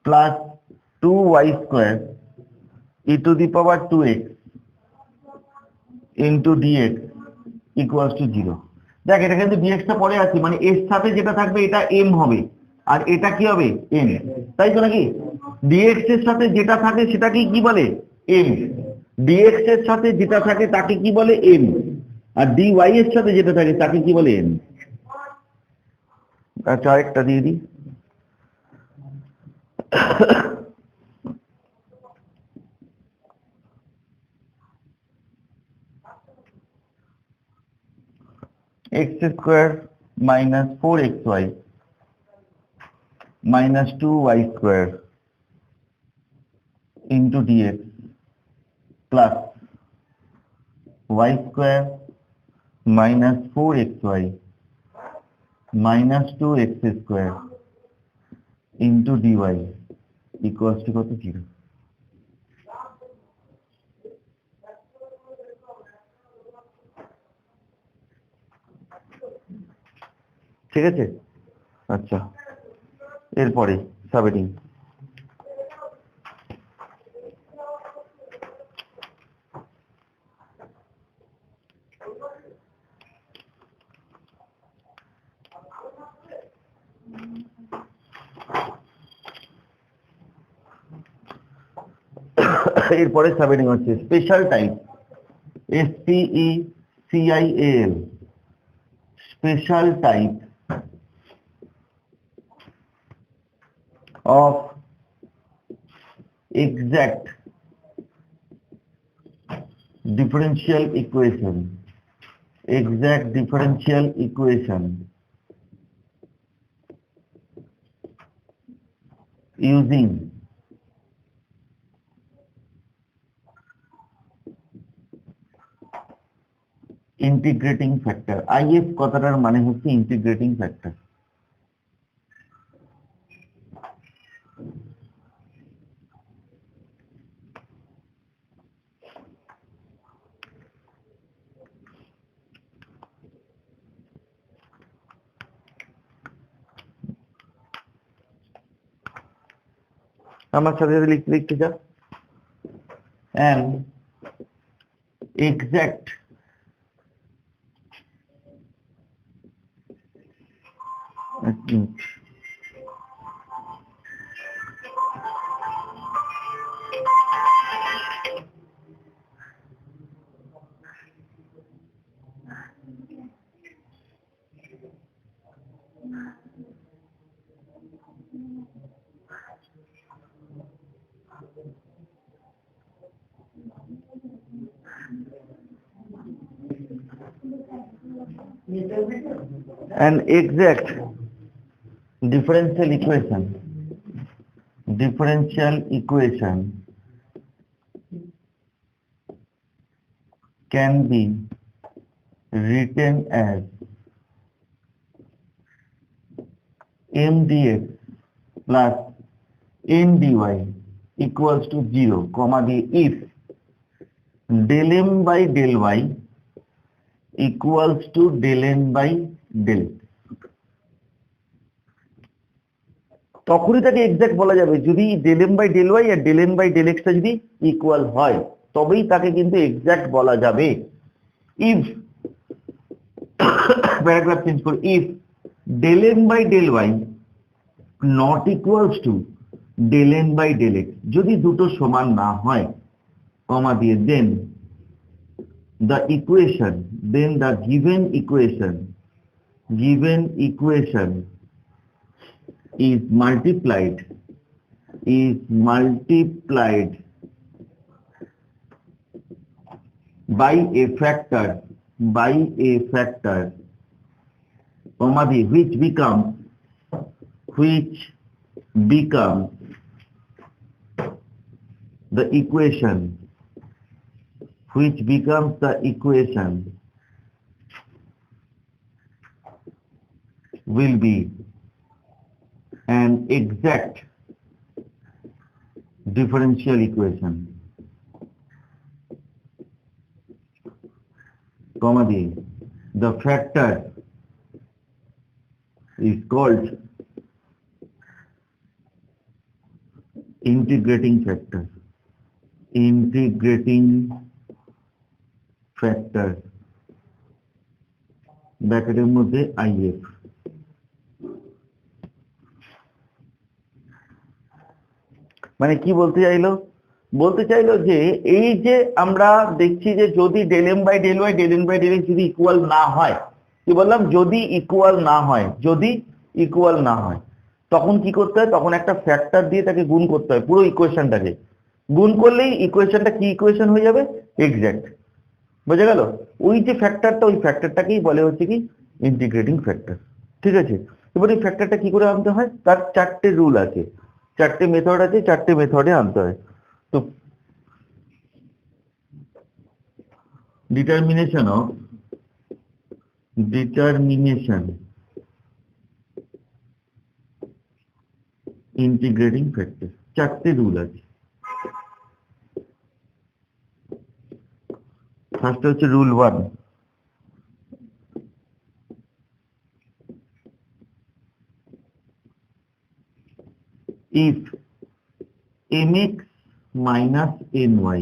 plus 2y square e to the power 2x into dx equals to 0। দেখ এটা কিন্তু dx টা পরে আছে, মানে এর সাথে যেটা থাকবে এটা m হবে, আর এটা কি হবে n, তাই তো নাকি? dx এর সাথে যেটা থাকে সেটাকে কি বলে m, dx এর সাথে যেটা থাকে তাকে কি বলে m, আর dy এর সাথে যেটা থাকে তাকে কি বলে n। আচ্ছা আরেকটা দিয়ে দিই। x square minus 4xy minus 2y square into dx plus y square minus 4xy minus 2x square into dy equals to কত 0। ঠিক আছে? আচ্ছা এরপরে সাবহেডিং। এরপরে সাবহেডিং হচ্ছে special type, SPECIAL, special type of exact differential equation, exact differential equation using integrating factor। IF কথাটার মানে হচ্ছে integrating factor। আমার সাথে সাথে লিখতে লিখতে যা। and exact an exact differential equation can be written as m dx plus n dy equals to 0, comma the if del m by del y equals to del n by del x. তখনই তাকে exact বলা যাবে যদি del m by del y R del n by del x টা যদি equal হয়, তবেই তাকে কিন্তু এক্সাক্ট বলা যাবে। if প্যারাগ্রাফ চেঞ্জ করে, if del m by del y not equals to del n by del x, যদি দুটো সমান না হয়, কমা দিয়ে then the given equation is multiplied by a factor, comma the which becomes the equation will be an exact differential equation, comma the factor is called integrating factor, ব্র্যাকেটের মধ্যে IF। মানে কি বলতে চাইলো যে এই যে আমরা দেখছি যে যদি del m by del y del n by del x যদি ইকুয়াল না হয়, কি বললাম, যদি ইকুয়াল না হয় তখন কি করতে হয়, তখন একটা ফ্যাক্টর দিয়ে তাকে গুণ করতে হয়, পুরো ইকুয়েশনটাকে গুণ করলেই ইকুয়েশনটা কি ইকুয়েশন হয়ে যাবে, এক্সাক্ট। বোঝা গেল? ওই যে ফ্যাক্টরটা, ওই ফ্যাক্টরটাকেই বলে হচ্ছে কি ইন্টিগ্রেটিং ফ্যাক্টর। ঠিক আছে, এবার এই ফ্যাক্টরটা কি করে আনতে হয়, তার চারটে রুল আছে, চারটে মেথড আছে, চারটে মেথডে আনতে হয়। তো ডিটারমিনেশন ইন্টিগ্রেটিং ফ্যাক্টর, চারটে রুল আছে। ফার্স্ট হচ্ছে rule 1, if mx minus ny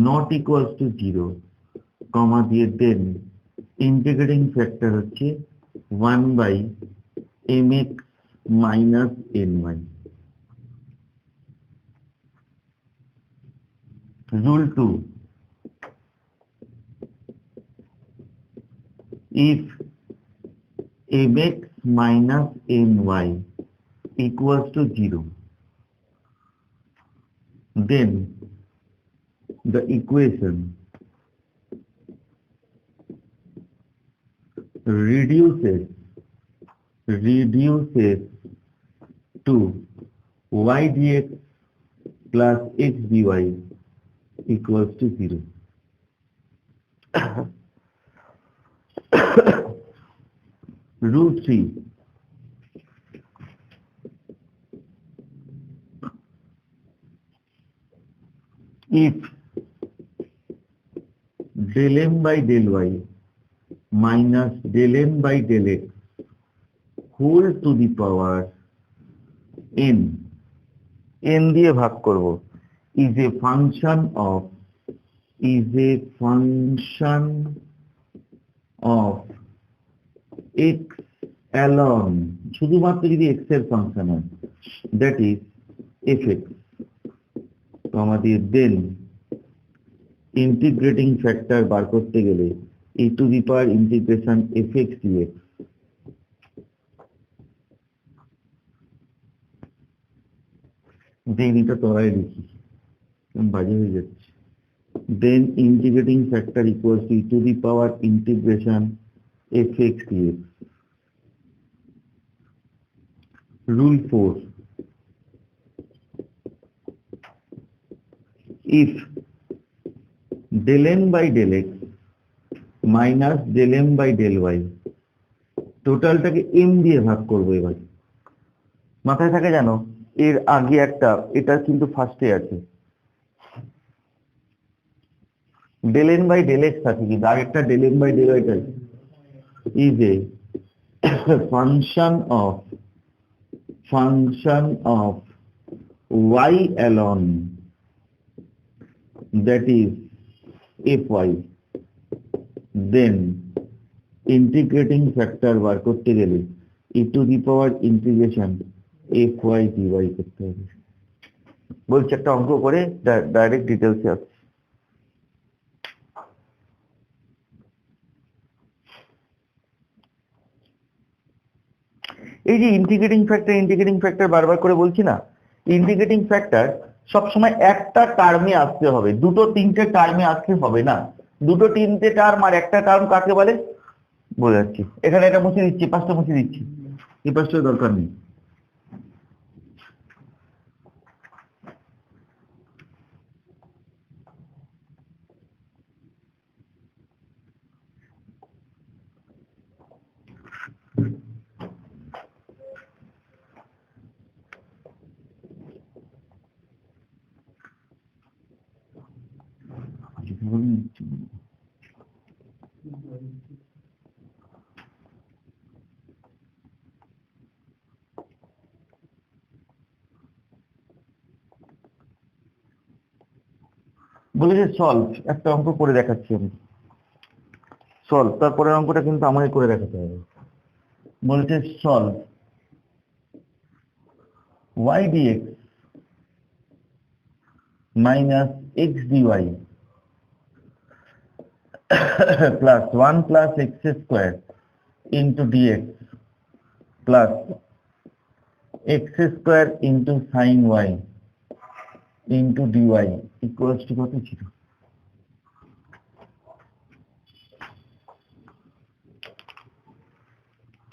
not equals to 0, comma দিয়ে then integrating factor হচ্ছে 1 by mx minus ny। rule 2, if mx minus ny equals to 0, then the equation reduces to y dx plus x dy equals to 0. Rule 3, if del m by del y minus del n by del x whole to the power n দিয়ে ভাগ করব, is a function of x alone, শুধুমাত্র যদি x এর function হয়, that is fx, comma দিয়ে then integrating factor বার করতে গেলে e to the power integration fx dx, then এটা তোরাই লিখি, বাজে হয়ে যাচ্ছে। then integrating factor equals to e to the power integration fx dx. Rule 4. If del n by del x minus del m by del y, টোটালটাকে m দিয়ে ভাগ করবো এবার। মাথায় থাকে জানো, এর আগে একটা, এটা কিন্তু ফার্স্টে আছে, del n by del x থাকে, কিন্তু আরেকটা del m by del y is a function of y alone, that is fy. Then integrating factor বার করতে গেলে e to the power integration fy dy করতে হবে। বলছি একটা অঙ্ক করে ডাইরেক্ট ডিটেলসে আসছি। এই যে ইন্টিগ্রেটিং ফ্যাক্টর বারবার করে বলছি না, ইন্টিগ্রেটিং ফ্যাক্টর সবসময় একটা টার্মে আসতে হবে, দুটো তিনটে টার্মে আসতে হবে না। দুটো তিনটে টার্ম আর একটা টার্ম কাকে বলে বোঝাচ্ছি। এখানে এটা মুছে দিচ্ছি, পাঁচটা মুছে দিচ্ছি, এই পাঁচটা দরকার নেই। বলেছে সলভ, একটা অঙ্ক করে দেখাচ্ছি আমি, সলভ, তারপরে অঙ্কটা কিন্তু আমাকে করে দেখাতে হবে। বলেছে solve y dx minus x dy plus 1 plus x square into dx plus x square into sin y into dy equals to কত ছিল?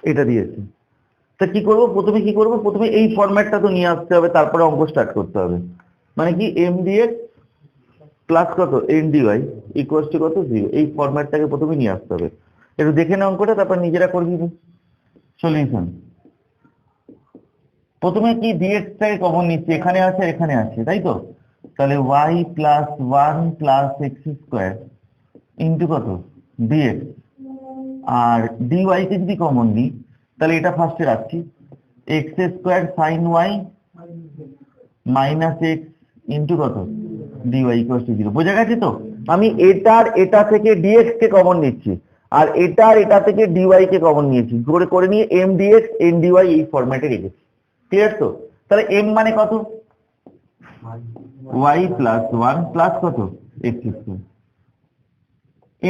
এটা দিয়েছে। তা কি করব, প্রথমে কি করব, প্রথমে এই ফরম্যাটটা তো নিয়ে আসতে হবে, তারপরে অঙ্ক স্টার্ট করতে হবে। মানে কি m dx প্লাস কত n dy ইকুয়ালস টু কত 0, এই ফরম্যাটটাকে প্রথমে নিয়ে আসতে হবে। একটু দেখে নাও অঙ্কটা, তারপর নিজেরা করবি সলিউশন। প্রথমে কি dx টাকে কমন নিচ্ছি, এখানে আছে এখানে আছে, তাই তো? তাহলে y plus 1 plus x square into কত dx, আর dy কে যদি কমন নিই তাহলে এটা ফার্স্টে রাখছি, x square sin y minus x into কত dy ইকুয়াল টু 0। বোঝা গেছে তো? আমি এটা থেকে dx কে কমন নিচ্ছি, আর এটা থেকে dy কে কমন নিয়েছি, করে নিয়ে m dx n dy এই ফরম্যাটে রেখেছি। ক্লিয়ার তো? তাহলে m মানে কত, y প্লাস 1 প্লাস কত x স্কোয়ার,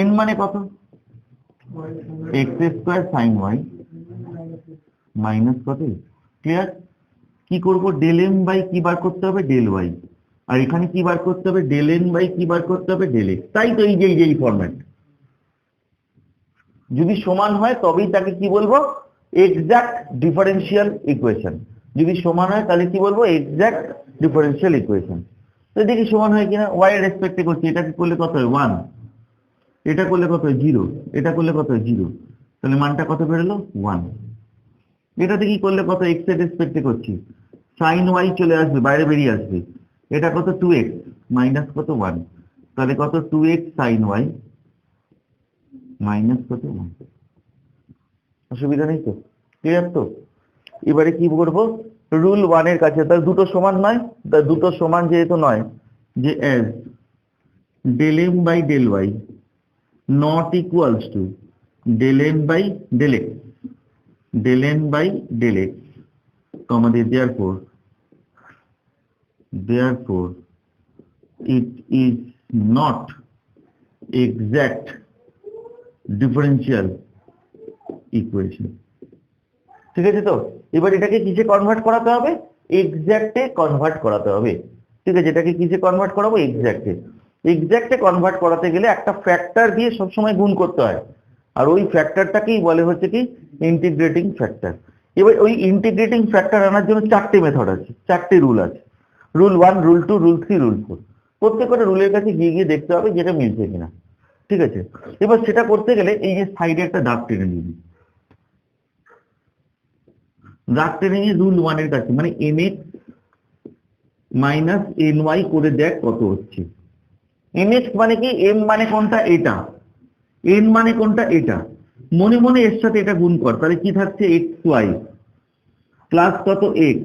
n মানে কত x square sin y minus কত। ক্লিয়ার? কি করব, ডেল m বাই কি বার করতে হবে, ডেল y, আর এখানে কি বার করতে হবে, ডেল n বাই কি বার করতে হবে, ডেল x। তাই তো এই যে এই ফরম্যাট। যদি সমান হয় তবেই তাকে কি বলবো, এক্সাক্ট ডিফারেনশিয়াল ইকুয়েশন। যদি সমান হয় তাহলে কি বলবো, এক্সাক্ট ডিফারেনশিয়াল ইকুয়েশন। তো দেখি সমান হয় কিনা, y এর রেসপেক্টে করছি, এটাকে করলে কত হয় 1, এটা করলে কত হয় 0, এটা করলে কত হয় 0, তাহলে মানটা কত বেরোলো 1। এটাতে কি করলে কত, x এর রেসপেক্টে করছি, sin y চলে আসবে, বাইরে বেরিয়ে আসবে, এটা কত 2x মাইনাস কত 1, তাহলে কত 2x sin y মাইনাস কত 1। অসুবিধা নেই তো? ক্লিয়ার তো? এবারে কি করব, রুল 1 এর কাছে, তাহলে দুটো সমান নয়, দুটো সমান যেহেতু নয়, যে as del m by del y not equals to del n by del x, del n by del x, comma therefore it is not exact differential equation। ঠিক আছে তো? এবার এটাকে কিসে কনভার্ট করাতে হবে, এক্সাক্টে কনভার্ট করাতে হবে। ঠিক আছে, এটাকে কিসে কনভার্ট করাবো, এক্সাক্টে। এক্সাক্টে কনভার্ট করাতে গেলে একটা ফ্যাক্টর দিয়ে সবসময় গুণ করতে হয়। আর ওই ফ্যাক্টরটাকেই বলে হচ্ছে কি ইন্টিগ্রেটিং ফ্যাক্টর। এবার ওই ইন্টিগ্রেটিং ফ্যাক্টর আনার জন্য 4টে মেথড আছে, 4টে রুল আছে। Rule 1, rule 2, rule 3, rule 4। প্রত্যেকটা রুলের কাছে গিয়ে গিয়ে দেখতে হবে যেটা মিলছে কিনা। ঠিক আছে, এবার সেটা করতে গেলে এই যে সাইডে একটা দাগ টেনে নিবি, দাগ টেনে নিয়ে রুল 1 এর কাছে মানে mx মাইনাস ny করে দেখ কত হচ্ছে। mx মানে কি, m মানে কোনটা এটা, n মানে কোনটা এটা, মনে মনে এর সাথে এটা গুণ কর, তাহলে কি থাকছে xy প্লাস কত x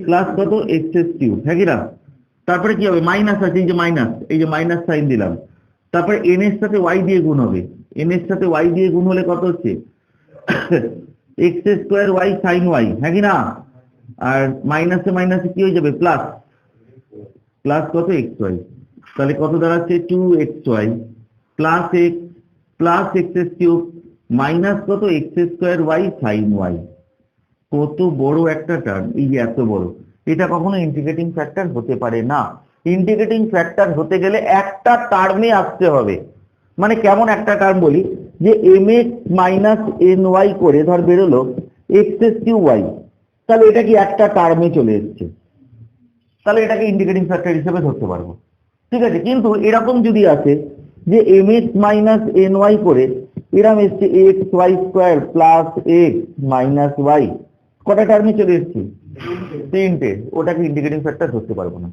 প্লাস কত x কিউব, হ্যাঁ কি না? তারপরে কি হবে, মাইনাস আছে, এই যে মাইনাস সাইন দিলাম, তারপরে n এর সাথে y দিয়ে গুণ হবে, n এর সাথে y দিয়ে গুণ হলে কত হচ্ছে x square y sine y, হ্যাঁ কি না? আর মাইনাসে মাইনাসে কি হয়ে যাবে, প্লাস প্লাস কত xy, তাহলে কত দাঁড়াচ্ছে 2xy plus x plus x cube minus কত x square y sine y। কত বড় একটা টার্ম, এই যে এত বড়, এটা কখনো ইন্টিগ্রেটিং ফ্যাক্টর হতে পারে না। ইন্টিগ্রেটিং ফ্যাক্টর হতে গেলে একটা টার্মে আসতে হবে। মানে কেমন একটা টার্ম বলি, যে mx মাইনাস ny করে ধর বেরোলো x কিউ y, তাহলে এটা কি একটা টার্মে চলে এসছে, তাহলে এটাকে ইন্টিগ্রেটিং ফ্যাক্টর হিসেবে ধরতে পারবো। ঠিক আছে, কিন্তু এরকম যদি আসে যে mx মাইনাস ny করে এরকম এসছে x y square plus x minus y, কটা টার্মে চলে এসছে, 3টে, ওটাকে ইন্টিগ্রেটিং ফ্যাক্টর ধরতে পারবো না।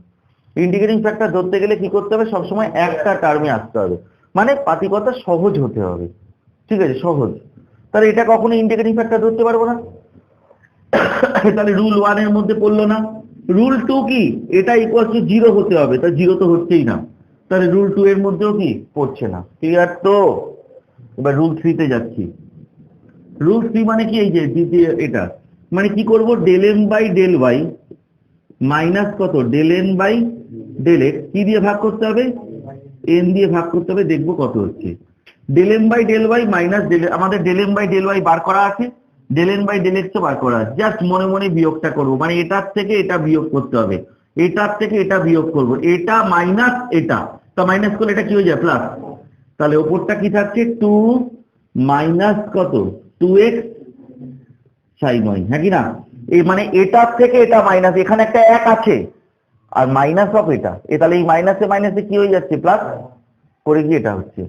ইন্টিগ্রেটিং ফ্যাক্টর ধরতে গেলে কি করতে হবে, সবসময় একটা টার্মে আসতে হবে, মানে পাটিগণিত সহজ হতে হবে। ঠিক আছে, সহজ, তাহলে এটা কখনো ইন্টিগ্রেটিং ফ্যাক্টর ধরতে পারবো না। তাহলে রুল 1 এর মধ্যে পড়লো না। রুল 2 কি, এটা ইকুয়াল টু 0 হতে হবে, তা 0 তো হচ্ছেই না, তাহলে রুল 2 এর মধ্যেও কি পড়ছে না। ক্লিয়ার তো? এবার রুল 3 তে যাচ্ছি। রুল 3 মানে কি, এই যে দ্বিতীয় এটা মানে কি করব, del M by del Y minus কত del N by del X, কি দিয়ে ভাগ করতে হবে, এন দিয়ে ভাগ করতে হবে, দেখবো কত হচ্ছে। Del M by del Y minus del, আমাদের del M by del Y বার করা আছে, del N by del X বার করা আছে, জাস্ট মনে মনে বিয়োগটা করবো, মানে এটার থেকে এটা বিয়োগ করতে হবে, এটার থেকে এটা বিয়োগ করব, এটা মাইনাস এটা, তা মাইনাস করলে এটা কি হয়ে যায়, প্লাস। তাহলে ওপরটা কি থাকছে 2 মাইনাস কত 2x সাইন y, হ্যাঁ কি না? এই মানে এটার থেকে এটা মাইনাস, এখানে একটা 1 আছে আর মাইনাস অফ এটা, তাহলে এই মাইনাসে মাইনাসে কি হয়ে যাচ্ছে, প্লাস করে গিয়ে এটা হচ্ছে।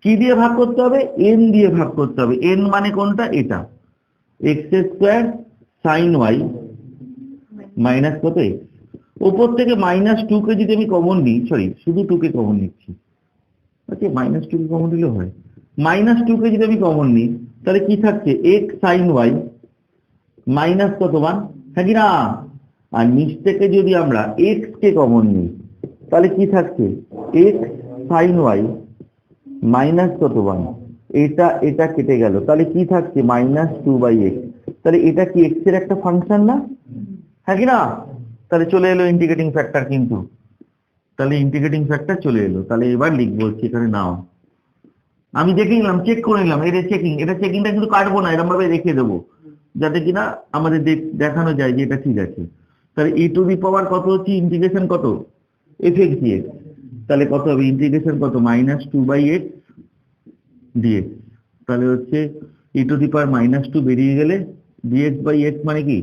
কি দিয়ে ভাগ করতে হবে, n দিয়ে ভাগ করতে হবে, n মানে কোনটা, এটা x square sine y minus কত x, ওপর থেকে মাইনাস 2 কে যদি আমি কমন নিই, সরি শুধু 2 কে কমন নিচ্ছি, আচ্ছা মাইনাস 2 কে কমন নিলেও হয়, মাইনাস 2 কে যদি আমি কমন নিই তাহলে কি থাকছে x সাইন y মাইনাস কত 1, হ্যাঁ কি না? আর নিচ থেকে যদি আমরা x কে কমন নিই তাহলে কি থাকছে x সাইন y মাইনাস কত 1, এটা এটা কেটে গেল, তাহলে কি থাকছে মাইনাস 2/x, তাহলে এটা কি x এর একটা ফাংশন না, হ্যাঁ কি না? তাহলে চলে এলো ইন্টিগ্রেটিং ফ্যাক্টর, কিন্তু তাহলে ইন্টিগ্রেটিং ফ্যাক্টর চলে এলো। তাহলে এবার লিখবো হচ্ছে এখানে নাও, আমি দেখে নিলাম, চেক করে নিলাম, এটা চেকিং, এটা চেকিংটা কিন্তু কাটবো না, এরকম ভাবে রেখে দেবো যাতে কিনা আমাদের দেখানো যায় যে এটা ঠিক আছে। তাহলে e টু দি পাওয়ার কত হচ্ছে, ইন্টিগ্রেশন কত fx dx, তাহলে কত হবে ইন্টিগ্রেশন কত মাইনাস 2/x dx, তাহলে হচ্ছে e two the power minus 2 বেরিয়ে গেলে dx বাই x মানে কি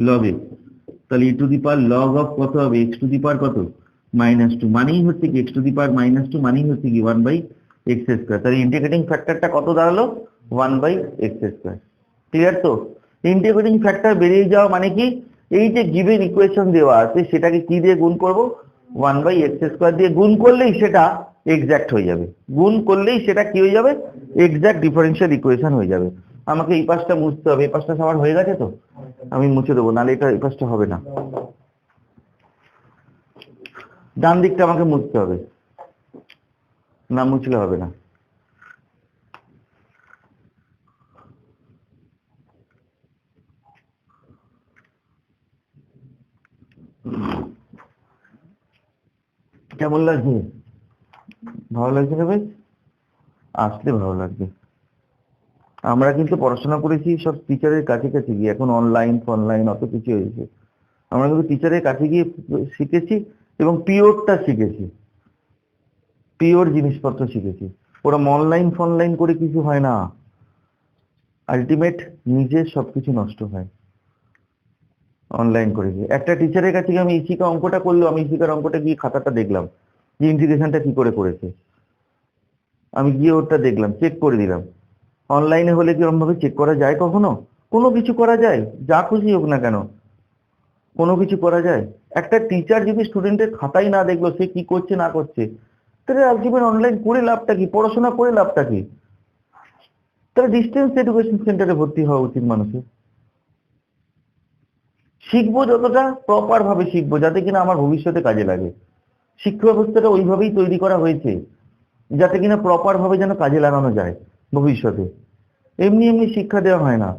log x, তাহলে e two the power log of কত হবে x টু দি পাওয়ার কত মাইনাস 2, মানেই হচ্ছে কি x two the power minus 2 মানেই হচ্ছে কি 1/x স্কয়ার, তাহলে ইন্টিগ্রেটিং ফ্যাক্টরটা কত দাঁড়ালো 1/x স্কয়ার। ক্লিয়ার তো? ইন্টিগ্রেটিং ফ্যাক্টর বেরিয়ে যাওয়া মানে কি, এই যে গিভেন ইকুয়েশন দেওয়া আছে সেটাকে কি দিয়ে গুণ করব, 1/x স্কয়ার দিয়ে গুণ করলেই সেটা এক্সাক্ট হয়ে যাবে, গুণ করলেই সেটা কি হয়ে যাবে, এক্সাক্ট ডিফারেনশিয়াল ইকুয়েশন হয়ে যাবে। আমাকে এই পাশটা মুছতে হবে, এই পাশটা সবার হয়ে গেছে তো, আমি মুছে দেবো, নাহলে এটা এই পাশটা হবে না, ডান দিকটা আমাকে মুছতে হবে, না মুছলে হবে না। কেমন লাগছে, ভালো লাগছে না ভাই? আসলে ভালো লাগবে। আমরা কিন্তু পড়াশোনা করেছি সব টিচারের কাছে কাছে গিয়ে, এখন অনলাইন ফনলাইন অত কিছু হয়েছে, আমরা কিন্তু টিচারের কাছে গিয়ে শিখেছি এবং পিওরটা শিখেছি, পিওর জিনিসপত্র শিখেছি। ওরা অনলাইন ফনলাইন করে কিছু হয় না, আলটিমেট নিজের সবকিছু নষ্ট হয় অনলাইন করে দিয়ে। একটা টিচারের কাছে গিয়ে আমি ইসিকা অঙ্কটা করলো, আমি ইসিকার অঙ্কটা গিয়ে খাতাটা দেখলাম যে ইন্টিগ্রেশনটা কি করে করেছে, আমি গিয়ে ওটা দেখলাম, চেক করে দিলাম। অনলাইনে হলে কি ওরকম ভাবে চেক করা যায় কখনো? কোনো কিছু করা যায়? যা খুশি হোক না কেন, কোনো কিছু করা যায়? একটা টিচার যদি স্টুডেন্টের খাতাই না দেখলো সে কি করছে না করছে, তাহলে আলটিমেট অনলাইন করে লাভটা কি, পড়াশোনা করে লাভটা কি? তাহলে ডিস্টেন্স এডুকেশন সেন্টারে ভর্তি হওয়া উচিত মানুষের। শিখবো যতটা প্রপার ভাবে শিখবো, যাতে কিনা আমার ভবিষ্যতে কাজে লাগে। শিক্ষা ব্যবস্থাটা ওইভাবেই তৈরি করা হয়েছে যাতে কিনা প্রপার ভাবে যেন কাজে লাগানো যায় ভবিষ্যতে। এমনি এমনি শিক্ষা দেওয়া হয় না।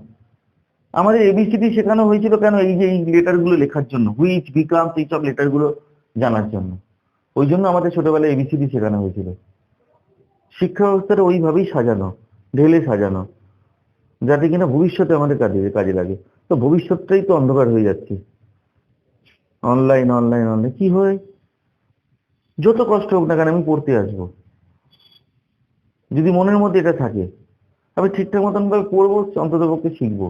আমাদের এবিসিডি শেখানো হয়েছিল কেন? এই যে এই লেটার গুলো লেখার জন্য, হুইচ বিকামস, এইসব লেটার গুলো জানার জন্য। ওই জন্য আমাদের ছোটবেলায় এবিসিডি শেখানো হয়েছিল। শিক্ষা ব্যবস্থাটা ওইভাবেই সাজানো, ঢেলে সাজানো, যাতে কিনা ভবিষ্যতে আমাদের কাজে কাজে লাগে। তো ভবিষ্যৎটাই তো অন্ধকার হয়ে যাচ্ছে। অনলাইন অনলাইন অনলাইন কি হয়, যত কষ্ট হোক না কেন আমি পড়তে আসবো, যদি মনের মধ্যে এটা থাকে আমি ঠিকঠাক মতন ভাবে পড়বো, অন্তত পক্ষে শিখবো।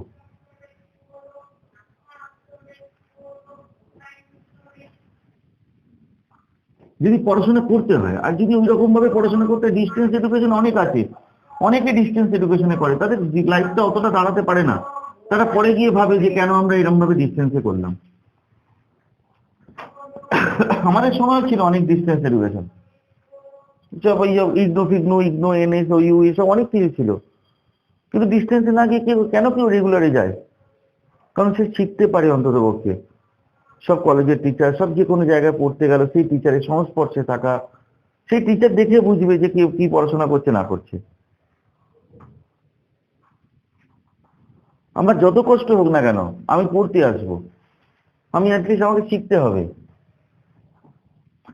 যদি পড়াশোনা করতে হয়, আর যদি ওই রকম ভাবে পড়াশোনা করতে, ডিস্টেন্স এডুকেশন অনেক আছে, অনেকে ডিস্টেন্স এডুকেশনে করে, তাদের লাইফটা অতটা দাঁড়াতে পারে না। তারা পরে গিয়ে ভাবে যে কেন আমরা এরকম ভাবে ডিস্টেন্সে করলাম। আমাদের সময় ছিল অনেক ডিস্টেন্স এডুকেশন, সব ওই ইগনো ফিগনো, ইগনো এনএস ও ইউ, এসব অনেক কিছু ছিল। কিন্তু ডিস্টেন্সে না গিয়ে কেউ কেন কেউ রেগুলারে যায়? কারণ সে শিখতে পারে অন্তত পক্ষে। সব কলেজের টিচার, সব যে কোনো জায়গায় পড়তে গেল সেই টিচারের সংস্পর্শে থাকা, সেই টিচার দেখে বুঝবে যে কেউ কি পড়াশোনা করছে না করছে। আমার যত কষ্ট হোক না কেন আমি পড়তে আসবো, আমি অ্যাটলিস্ট আমাকে শিখতে হবে।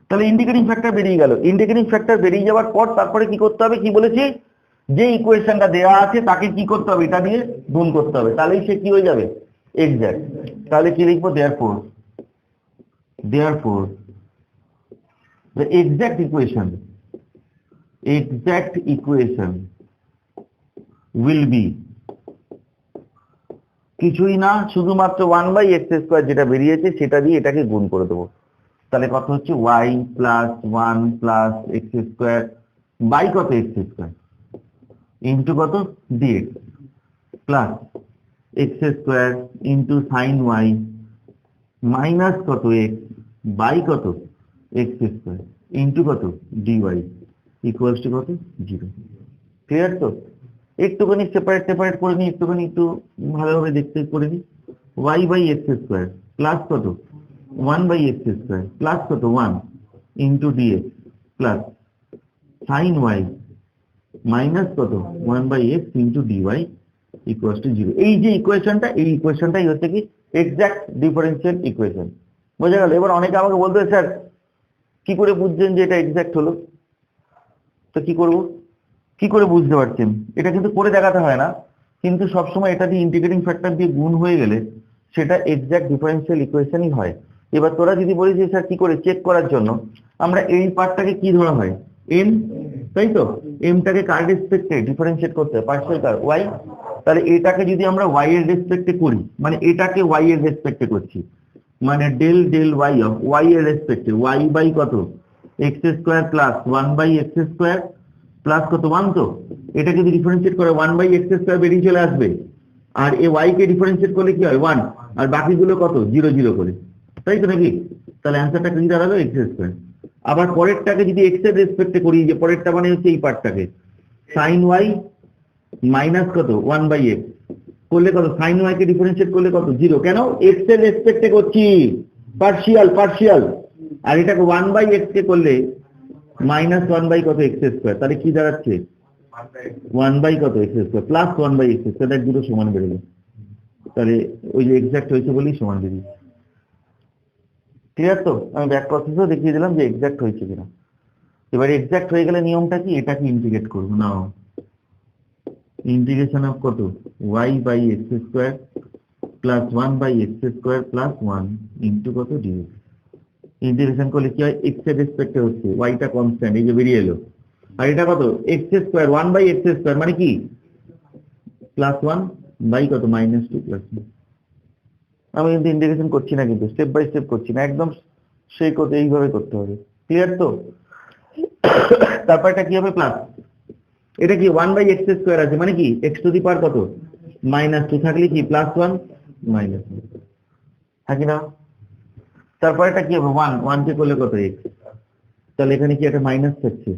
তাহলে ইন্ডিকেটিং ফ্যাক্টর বেরিয়ে গেল। ইন্ডিকেটিং ফ্যাক্টর বেরিয়ে যাওয়ার পর তারপরে কি করতে হবে, কি বলেছি, যে ইকুয়েশনটা দেওয়া আছে তাকে কি করতে হবে, এটা দিয়ে গুণ করতে হবে, তাহলেই সে কি হয়ে যাবে, এক্সাক্ট। তাহলে কি লিখবো, therefore, therefore the exact equation will be কিছুই না, শুধুমাত্র 1/x² যেটা বেরিয়েছে সেটা দিয়ে এটাকে গুণ করে দেবো। তাহলে কত হচ্ছে, y plus 1 plus x² by কত, x² ইন্টু কত, dx plus x² into sign y minus কত x বাই কত, x² ইন্টু কত, dy ইকুয়ালস টু কত, 0। ক্লিয়ার তো? একটুখানি সেপারেট সেপারেট করে নিই, একটুখানি একটু ভালোভাবে দেখতে করে নিই। y/x² প্লাস কত, 1/x² প্লাস কত, 1 into dx plus sign y minus কত, 1/x into dy equals to 0। এই যে ইকুয়েশনটা, এই ইকুয়েশনটাই হচ্ছে কি এক্সাক্ট ডিফারেন্সিয়াল ইকুয়েশন। বোঝা গেল? এবার অনেকে আমাকে বলতে, স্যার কি করে বুঝছেন যে এটা এক্সাক্ট হলো? তো কি করব, কি করে বুঝতে পারছেন? এটা কিন্তু করে দেখাতে হয় না, কিন্তু সবসময় এটা দিয়ে ইন্টিগ্রেটিং ফ্যাক্টর দিয়ে গুণ হয়ে গেলে সেটা এক্সাক্ট ডিফারেন্সিয়াল ইকুয়েশনই হয়। এবার তোরা যদি বলিস যে স্যার কি করে চেক করার জন্য, আমরা এই পার্টটাকে কি ধরা হয়, এম, তাই তো? এমটাকে কার রেসপেক্টে ডিফারেন্সিয়েট করতে হয়, পার্সিয়াল কার, ওয়াই। তাহলে এটাকে যদি আমরা ওয়াই এর রেসপেক্টে করি, মানে এটাকে ওয়াই এর রেসপেক্টে করছি, মানে del del y of y এর রেসপেক্টে, ওয়াই বাই কত, x² প্লাস 1/x² প্লাস কত, 1। তো এটা যদি ডিফারেন্সিয়েট করে 1/x² বেরিয়ে চলে আসবে, আর এই y কে ডিফারেন্সিয়েট করলে কি হয়, 1, আর বাকিগুলো কত, 0 0 করে, তাই তো নাকি? তাহলে অ্যান্সারটা কি দাঁড়ালো, x²। আবার পরেরটাকে যদি x এর রেসপেক্টে করি, যে পরেরটা মানে হচ্ছে এই পার্টটাকে, সাইন y মাইনাস কত, 1/x করলে কত, সাইন y কে ডিফারেন্সিয়েট করলে কত, 0। কেন, x এর রেসপেক্টে করছি, পার্শিয়াল পার্শিয়াল। আর এটাকে 1/x কে করলে মাইনাস 1 বাই কত, x²। তাহলে কি দাঁড়াচ্ছে, 1 বাই কত, x² প্লাস 1/x², দেখ দুটো সমান বেরোলো। তাহলে ওই যে এক্সাক্ট হয়েছে বলেই সমান বেরিয়ে। ক্লিয়ার তো? আমি ব্যাক প্রসেসও দেখিয়ে দিলাম যে এক্সাক্ট হয়েছে কিনা। এবার এক্সাক্ট হয়ে গেলে নিয়মটা কি, এটাকে ইন্টিগ্রেট করবো না, ইন্টিগ্রেশন অফ কত, y/x² plus 1/x² plus 1 into কত, dx। ইন্টিগ্রেশন করলে কি হয়, x এর রেসপেক্টে হচ্ছে, y টা কনস্ট্যান্ট, এই যে বেরিয়ে এলো, আর এটা কত এক্স স্কোয়ার 1/x² মানে কি +1 বাই কত -2 +1। আমি কিন্তু ইন্টিগ্রেশন করছি না, কিন্তু স্টেপ বাই স্টেপ করছি না, একদম সেই কত এইভাবে করতে হবে। ক্লিয়ার তো? তারপর এটা কি হবে প্লাস, এটা কি 1/x² আছে মানে কি x⁴ কত -2 থাকলে কি +1 -1 থাকি না। তারপর এটা কি হবে 1 কে করলে কত x, তাহলে এখানে কি একটা মাইনাস থাকছে,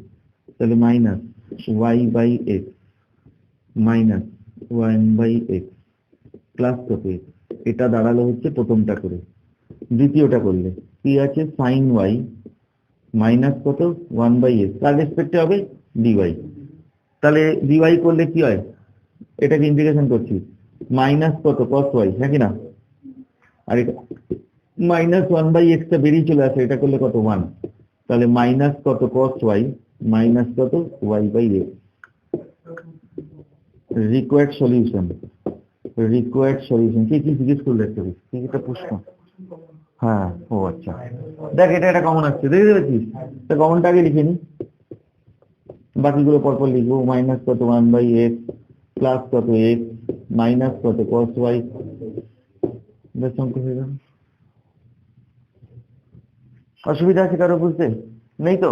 তাহলে -y/x -1/x প্লাস কত x, এটা দাঁড়ালো হচ্ছে প্রথমটা করে। দ্বিতীয়টা করলে কি আছে sin y মাইনাস কত 1/x, তার রেসপেক্টে হবে dy। তাহলে dy করলে কি হয়, এটাকে ইন্টিগ্রেশন করছি মাইনাস কত cos y, হ্যাঁ কি না, আর এটা -1/x টা বেরিয়ে চলে আসে, এটা করলে কত 1, তাহলে মাইনাস কত cos y মাইনাস কত y/x। রিকোয়ার্ড সলিউশন কি কি জিজ্ঞেস করলে একটা কি এটা প্রশ্ন, হ্যাঁ ও আচ্ছা দেখ এটা একটা কমন আসছে, দেখতে পাচ্ছিস, তা কমনটা আগে লিখে নি, বাকিগুলো পরপর লিখবো। মাইনাস কত 1/x প্লাস কত x মাইনাস কত cos y, বেশ অঙ্ক হয়ে গেল। অসুবিধা আছে কারো বুঝতে? নেই তো?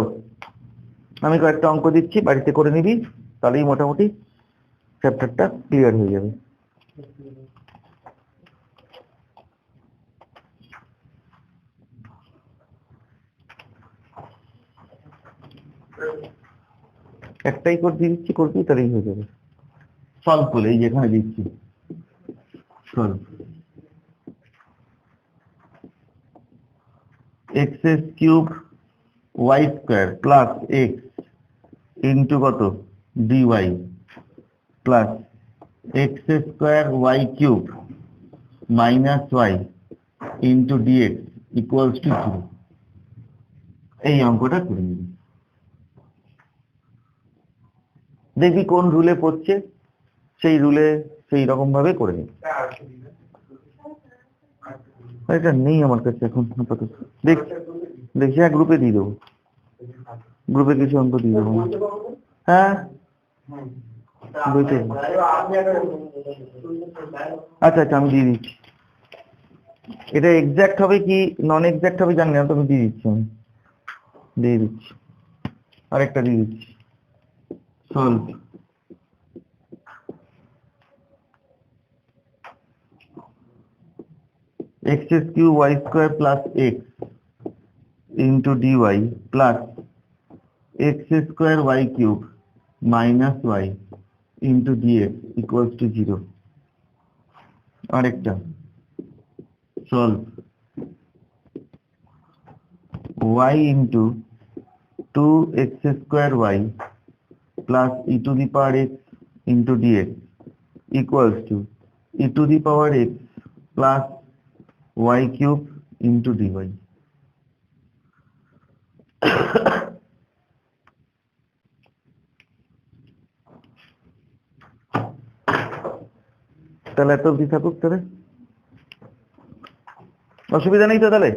আমি কয়েকটা অঙ্ক দিচ্ছি, বাড়িতে করে নিবি, তাহলেই মোটামুটি চ্যাপ্টারটা ক্লিয়ার হয়ে যাবে। একটাই করে দিয়ে দিচ্ছি, করবি তাহলেই হয়ে যাবে। সলভ করে এই যেখানে দিচ্ছি solve, x³ y² plus x into কত dy plus x² y³ minus y into dx equals to 0। এই অঙ্কটা করে নিবি, দেখবি কোন রুলে পড়ছে, সেই রুলে সেই রকম ভাবে করে নিবি। এটা নেই আমার কাছে এখন আপাতত, দেখি হ্যাঁ গ্রুপে দিয়ে দেবো, গ্রুপে কিছু অঙ্ক দিয়ে দেবো। হ্যাঁ বইতে, আচ্ছা আচ্ছা আমি দিয়ে দিচ্ছি। এটা এক্সাক্ট হবে কি নন এক্সাক্ট হবে জানি না, তো আমি দিয়ে দিচ্ছি, আমি দিয়ে দিচ্ছি, আরেকটা দিয়ে দিচ্ছি। Solve x³ y² plus x into dy plus x² y³ minus y into dx equals to 0। আরেকটা solve y into 2x² y plus e⁻x into dx equals to e⁻x plus y³ into dy। তাহলে এত অবধি থাকুক, তাহলে অসুবিধা নেই তো তাহলে।